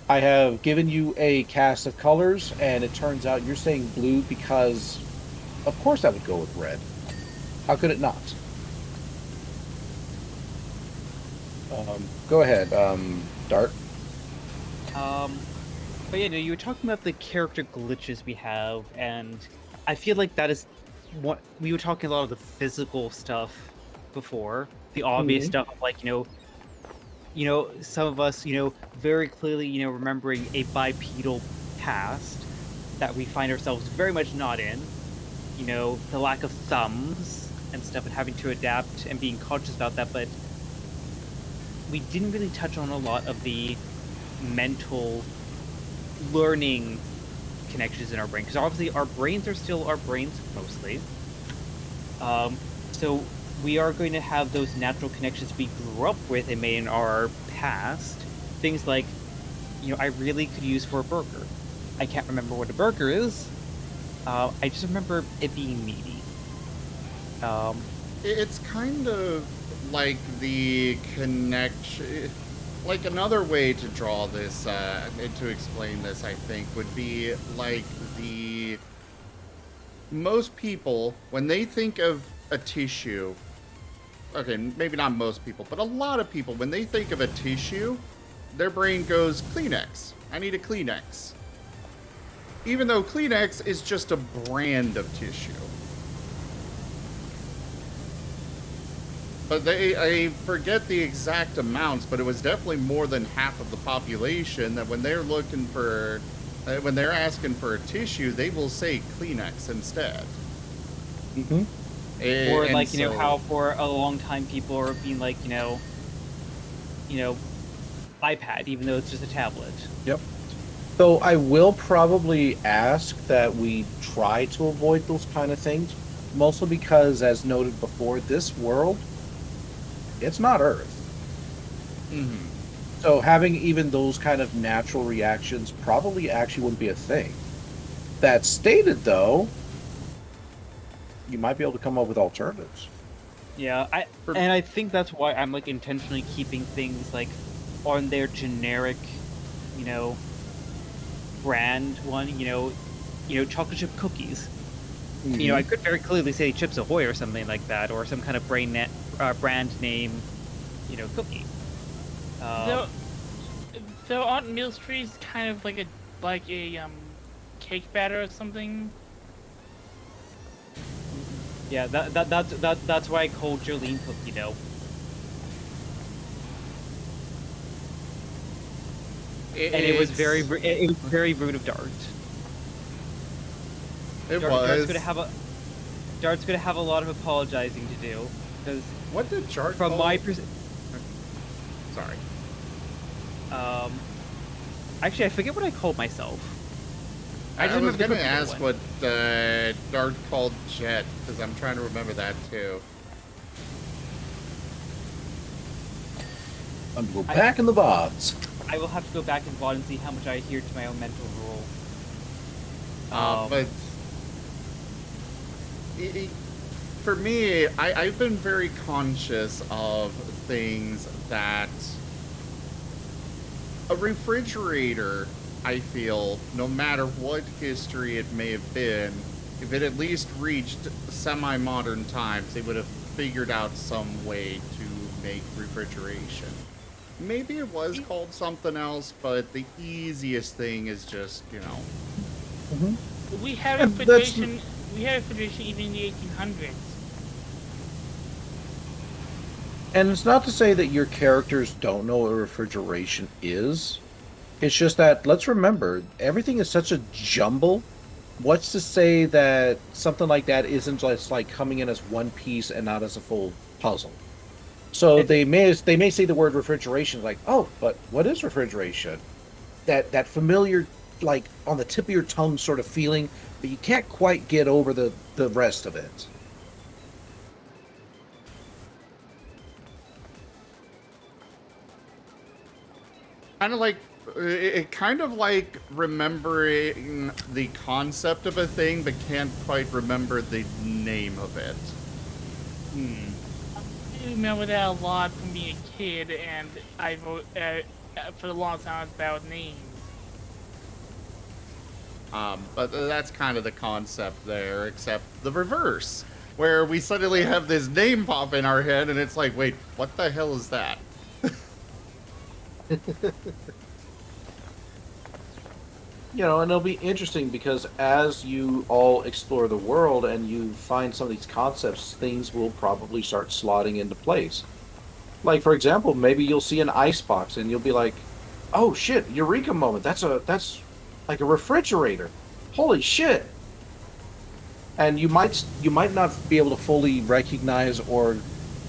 I have given you a cast of colors, and it turns out you're saying blue because, of course, that would go with red. How could it not? Go ahead, Dart. But yeah, you were talking about the character glitches we have, and I feel like that is what we were talking a lot of the physical stuff before, the obvious stuff of like some of us very clearly remembering a bipedal past that we find ourselves very much not in, the lack of thumbs and stuff and having to adapt and being conscious about that, but we didn't really touch on a lot of the mental learning connections in our brain, because obviously our brains are still our brains mostly. So we are going to have those natural connections we grew up with and made in our past. Things like, I really could use for a burger. I can't remember what a burger is. I just remember it being meaty. It's kind of like the connection. Like another way to draw this and to explain this, I think, would be like most people, when they think of a tissue, okay, maybe not most people, but a lot of people, when they think of a tissue, their brain goes, Kleenex. I need a Kleenex. Even though Kleenex is just a brand of tissue. But I forget the exact amounts, but it was definitely more than half of the population that when they're looking for, when they're asking for a tissue, they will say Kleenex instead. Mm-hmm. Or like, how for a long time people are being like, iPad, even though it's just a tablet. Yep. So I will probably ask that we try to avoid those kind of things, mostly because, as noted before, this world, it's not Earth. Mm-hmm. So having even those kind of natural reactions probably actually wouldn't be a thing. That stated, though, you might be able to come up with alternatives. Yeah, I think that's why I'm like intentionally keeping things like on their generic, brand one. Chocolate chip cookies. Mm-hmm. I could very clearly say Chips Ahoy or something like that, or some kind of brand name, cookie. So aren't Meals Trees kind of like a cake batter or something? Yeah, that's why I called Jolene cookie dough. And it was very rude of Dart. Dart's gonna have a lot of apologizing to do because What did Chart from call? my Sorry. actually I forget what I called myself. I just was remember the gonna cookie dough ask one. what Dart called Jet, because I'm trying to remember that too. And we're back in the VODs. I will have to go back and VOD and see how much I adhere to my own mental rule. But for me, I've been very conscious of things that a refrigerator, I feel, no matter what history it may have been, if it at least reached semi-modern times, they would have figured out some way to make refrigeration. Maybe it was called something else, but the easiest thing is just, you know. We had And refrigeration. We had refrigeration even in the 1800s. And it's not to say that your characters don't know what refrigeration is. It's just that, let's remember, everything is such a jumble. What's to say that something like that isn't just like coming in as one piece and not as a full puzzle? So they may say the word refrigeration, like, oh, but what is refrigeration? That familiar, like, on the tip of your tongue sort of feeling, but you can't quite get over the rest of it. Kind of like remembering the concept of a thing, but can't quite remember the name of it. I remember that a lot from being a kid, and I wrote for a long time about names. But that's kind of the concept there, except the reverse, where we suddenly have this name pop in our head, and it's like, wait, what the hell is that? You know, and it'll be interesting because as you all explore the world and you find some of these concepts, things will probably start slotting into place. Like, for example, maybe you'll see an icebox and you'll be like, oh shit, eureka moment, that's like a refrigerator. Holy shit. And you might not be able to fully recognize or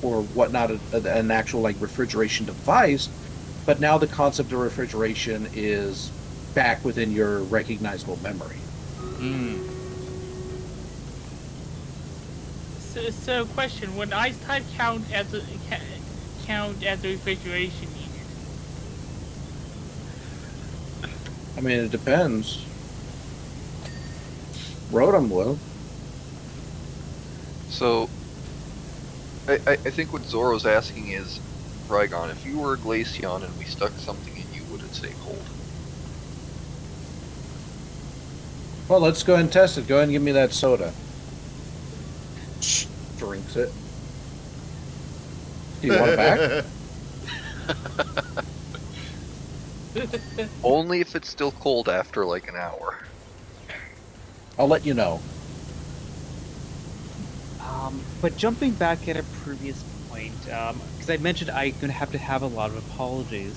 whatnot an actual like refrigeration device, but now the concept of refrigeration is back within your recognizable memory. So question: would ice type count as a refrigeration unit? I mean, it depends. Rotom will. So, I think what Zoro's asking is, Rygon, if you were a Glaceon and we stuck something in you, would it stay cold? Well, let's go ahead and test it. Go ahead and give me that soda. Drinks it. Do you want it back? Only if it's still cold after like an hour. I'll let you know. But jumping back at a previous point, because I mentioned I'm going to have a lot of apologies.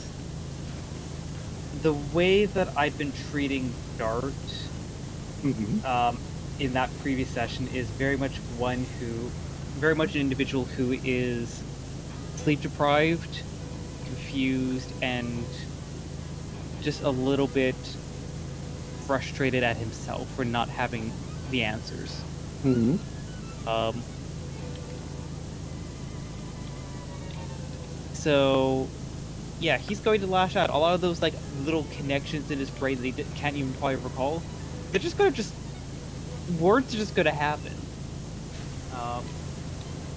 The way that I've been treating Dart in that previous session is very much an individual who is sleep deprived, confused, and just a little bit frustrated at himself for not having the answers. So, yeah, he's going to lash out. A lot of those like little connections in his brain that he can't even quite recall, they're just going to words are just going to happen.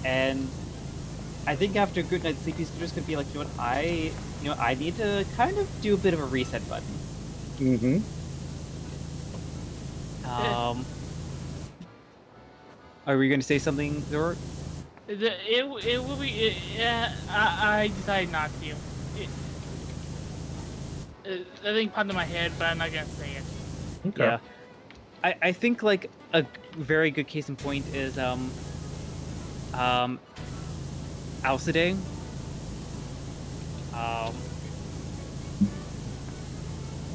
And I think after a good night's sleep, he's just going to be like, I need to kind of do a bit of a reset button. Are we going to say something, Zor? It will be. I decided not to. I think popped in my head, but I'm not gonna say it. Okay. Yeah. I think like a very good case in point is Alcidae.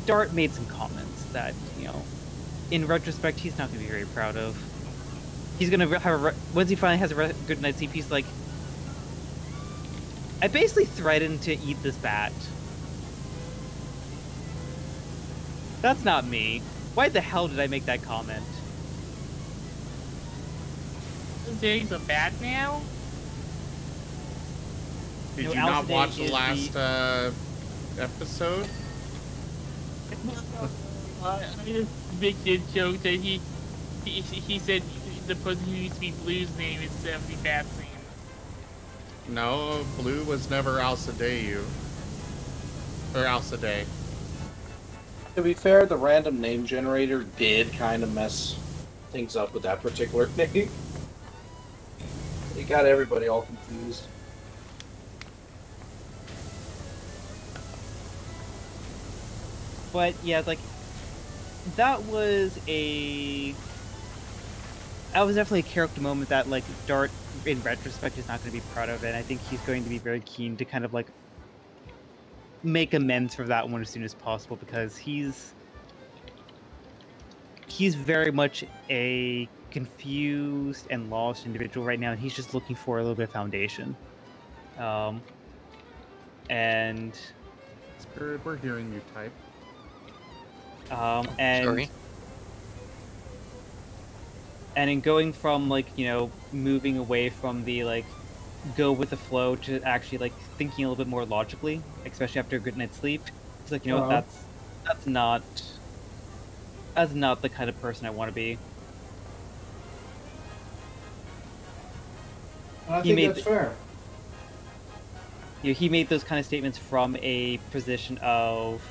Dart made some comments that, in retrospect, he's not going to be very proud of. He's going to have once he finally has a good night's sleep, he's like, I basically threatened to eat this bat. That's not me. Why the hell did I make that comment? There's a bat now? Did No, you not Alcidae watch the is last episode? I just Vic did joke that he said the person who used to be Blue's name is the bat's name. No, Blue was never Alcidae. Or Alcidae. To be fair, the random name generator did kind of mess things up with that particular name. It got everybody all confused. But yeah, like that was definitely a character moment that like Dart in retrospect is not going to be proud of, and I think he's going to be very keen to kind of like make amends for that one as soon as possible, because he's very much a confused and lost individual right now, and he's just looking for a little bit of foundation. And Spirit, we're hearing you type. and Sorry. and in going from like moving away from the like go with the flow to actually like thinking a little bit more logically, especially after a good night's sleep, it's like that's not the kind of person I want to be. I He think made that's fair. He made those kind of statements from a position of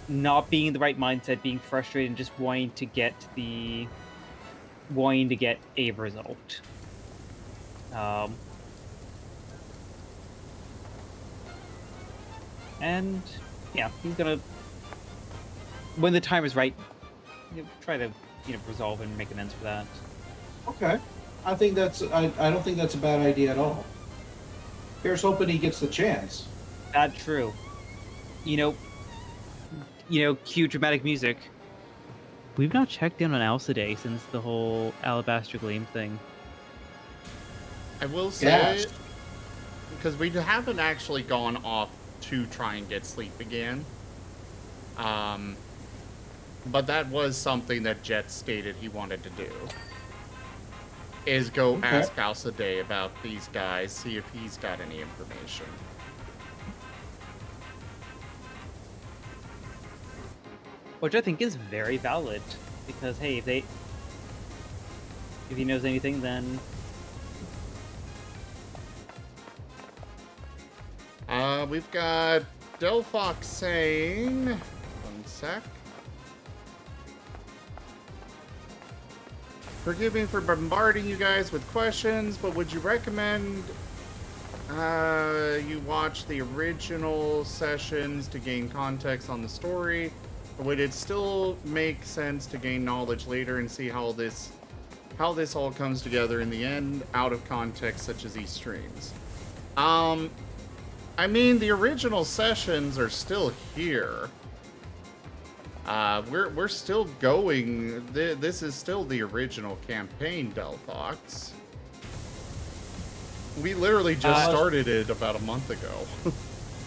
not being in the right mindset, being frustrated, and just wanting to get a result. And yeah, he's gonna, when the time is right, try to resolve and make amends for that. Okay. I think that's. I don't think that's a bad idea at all. Here's hoping he gets the chance. That's true. Cue dramatic music. We've not checked in on Alcidae since the whole Alabaster Gleam thing. I will say, Yes. because we haven't actually gone off to try and get sleep again. But that was something that Jet stated he wanted to do. Is go Okay. ask Alcidae about these guys, see if he's got any information. Which I think is very valid, because hey, if he knows anything, then We've got Delphox saying, one sec. Forgive me for bombarding you guys with questions, but would you recommend you watch the original sessions to gain context on the story? Or would it still make sense to gain knowledge later and see how this all comes together in the end, out of context, such as these streams? I mean, the original sessions are still here. We're still going. This is still the original campaign, Delphox. We literally just started it about a month ago.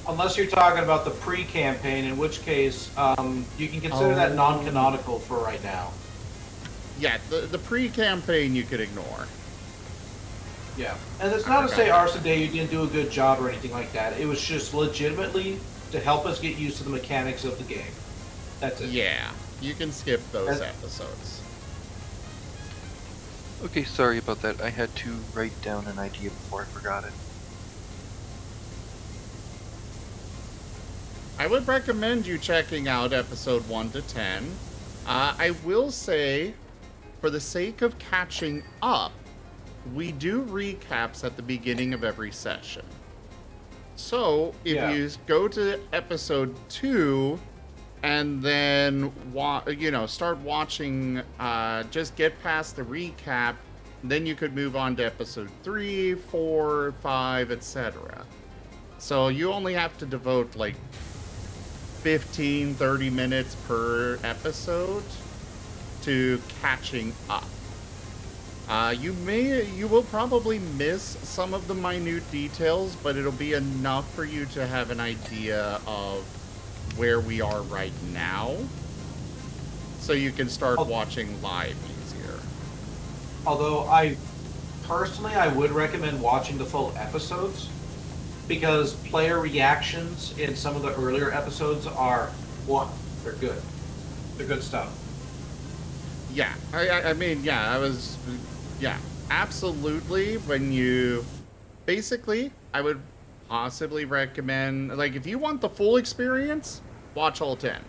Unless you're talking about the pre-campaign, in which case you can consider that non-canonical for right now. Yeah, the pre-campaign you could ignore. Yeah, and it's not to say Arsaday you didn't do a good job or anything like that. It was just legitimately to help us get used to the mechanics of the game. That's it. Yeah, you can skip those episodes. Okay, sorry about that. I had to write down an idea before I forgot it. I would recommend you checking out episode 1 to 10. I will say, for the sake of catching up, we do recaps at the beginning of every session. So, if you go to episode 2 and then start watching, just get past the recap Then you could move on to episode 3, 4, 5, etc. So you only have to devote like 15, 30 minutes per episode to catching up. You will probably miss some of the minute details, but it'll be enough for you to have an idea of where we are right now, so you can start watching live easier. Although I would recommend watching the full episodes, because player reactions in some of the earlier episodes are, they're good. They're good stuff. Yeah, I mean, absolutely. I would possibly recommend, like, if you want the full experience, watch all 10.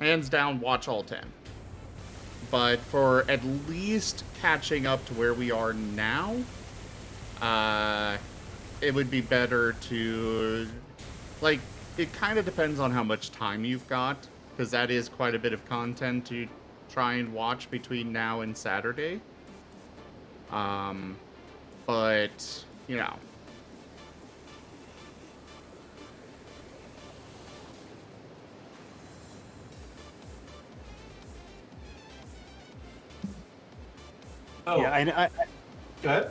Hands down, watch all 10. But for at least catching up to where we are now, it would be better to, like, it kind of depends on how much time you've got, because that is quite a bit of content to try and watch between now and Saturday. But, you know. Oh, Yeah, I go ahead.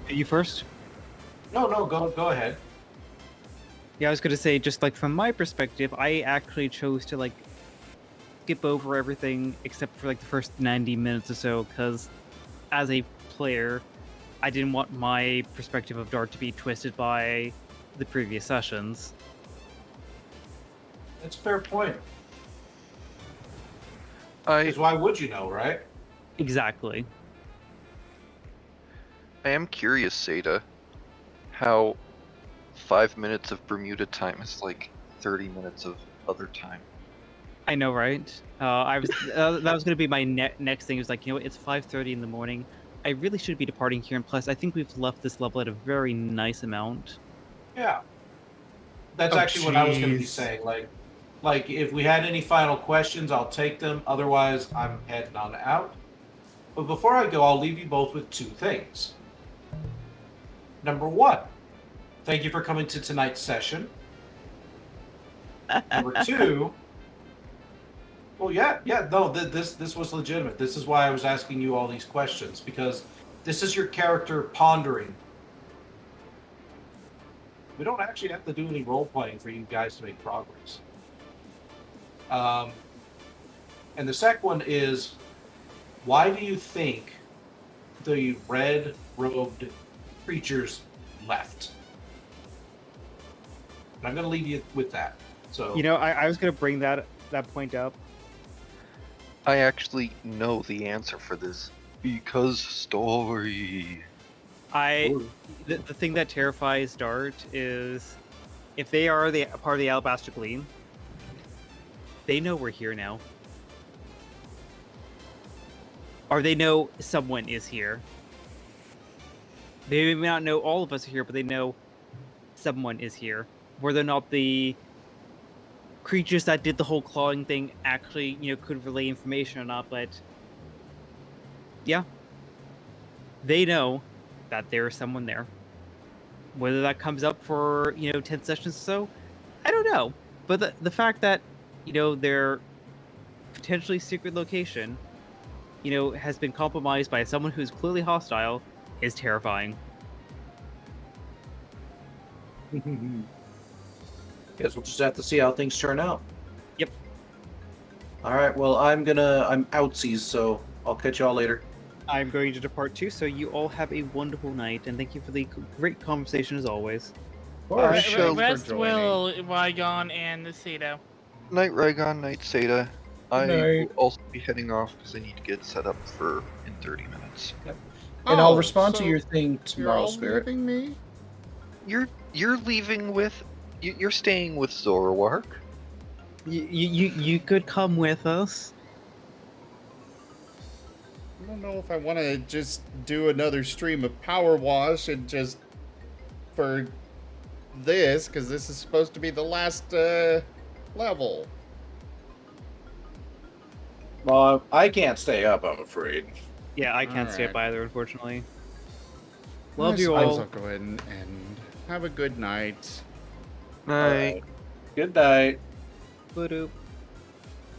you first. No, go ahead. Yeah, I was gonna say, just like from my perspective, I actually chose to like skip over everything except for like the first 90 minutes or so, because as a player, I didn't want my perspective of Dart to be twisted by the previous sessions. That's a fair point. I Because why would you know, right? Exactly. am curious, Seda, how 5 minutes of Bermuda time is like 30 minutes of other time. I know, right? I was that was gonna be my next thing. It was like, you know what, it's 5:30 in the morning. I really should be departing here, and plus, I think we've left this level at a very nice amount. Yeah. That's Oh, actually what I was going to be jeez. saying. Like if we had any final questions, I'll take them. Otherwise, I'm heading on out. But before I go, I'll leave you both with two things. Number one, thank you for coming to tonight's session. Number two, well, this was legitimate. This is why I was asking you all these questions, because this is your character pondering. We don't actually have to do any role playing for you guys to make progress. And the second one is, why do you think the red-robed creatures left? And I'm going to leave you with that. So You know, I was gonna bring that point up. I actually know the answer for this, because story. The thing that terrifies Dart is if they are the part of the Alabaster Gleam, they know we're here now. Or they know someone is here. They may not know all of us are here, but they know someone is here. Whether or not the creatures that did the whole clawing thing actually, you know, could relay information or not, but yeah. They know that there is someone there. Whether that comes up for, you know, 10 sessions or so, I don't know. But the fact that, you know, their potentially secret location, you know, has been compromised by someone who's clearly hostile is terrifying. guess we'll just have to see how things turn out. Yep. All right. Well, I'm outsies, so I'll catch y'all later. I'm going to depart too, so you all have a wonderful night, and thank you for the great conversation as always. Alright, Show thanks for Rest joining. will, Rygon and Sato. Night Rygon, night Seda. I will Night. also be heading off because I need to get set up for in 30 minutes. And I'll Oh, respond so to your thing You're tomorrow, all Spirit. leaving me? You're leaving with you're staying with Zoroark. You could come with us. I don't know if I want to just do another stream of PowerWash and just for this, because this is supposed to be the last level. Well, I can't stay up, I'm afraid. Yeah, I can't stay up Alright. either, unfortunately. I Love you suppose all. I'll go ahead and end. Have a good night. Night. Good night. Boop.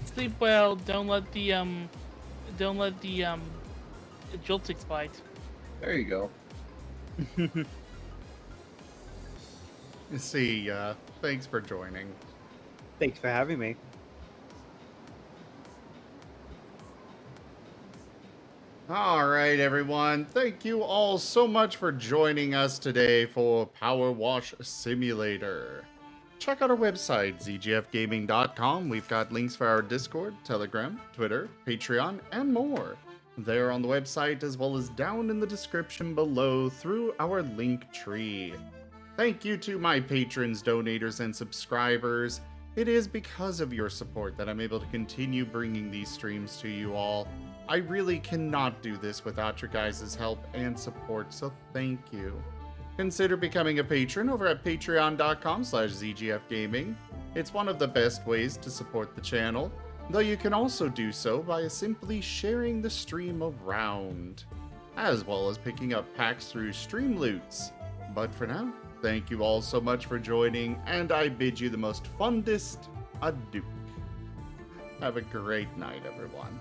Sleep well. Don't let the Joltix bite. There you go. See ya. Thanks for joining. Thanks for having me. All right, everyone. Thank you all so much for joining us today for PowerWash Simulator. Check out our website, zgfgaming.com. We've got links for our Discord, Telegram, Twitter, Patreon, and more. They're on the website as well as down in the description below through our link tree. Thank you to my patrons, donators, and subscribers. It is because of your support that I'm able to continue bringing these streams to you all. I really cannot do this without your guys' help and support, so thank you. Consider becoming a patron over at patreon.com/zgfgaming. It's one of the best ways to support the channel, though you can also do so by simply sharing the stream around, as well as picking up packs through stream loots. But for now, thank you all so much for joining, and I bid you the most fundest adieu. Have a great night, everyone.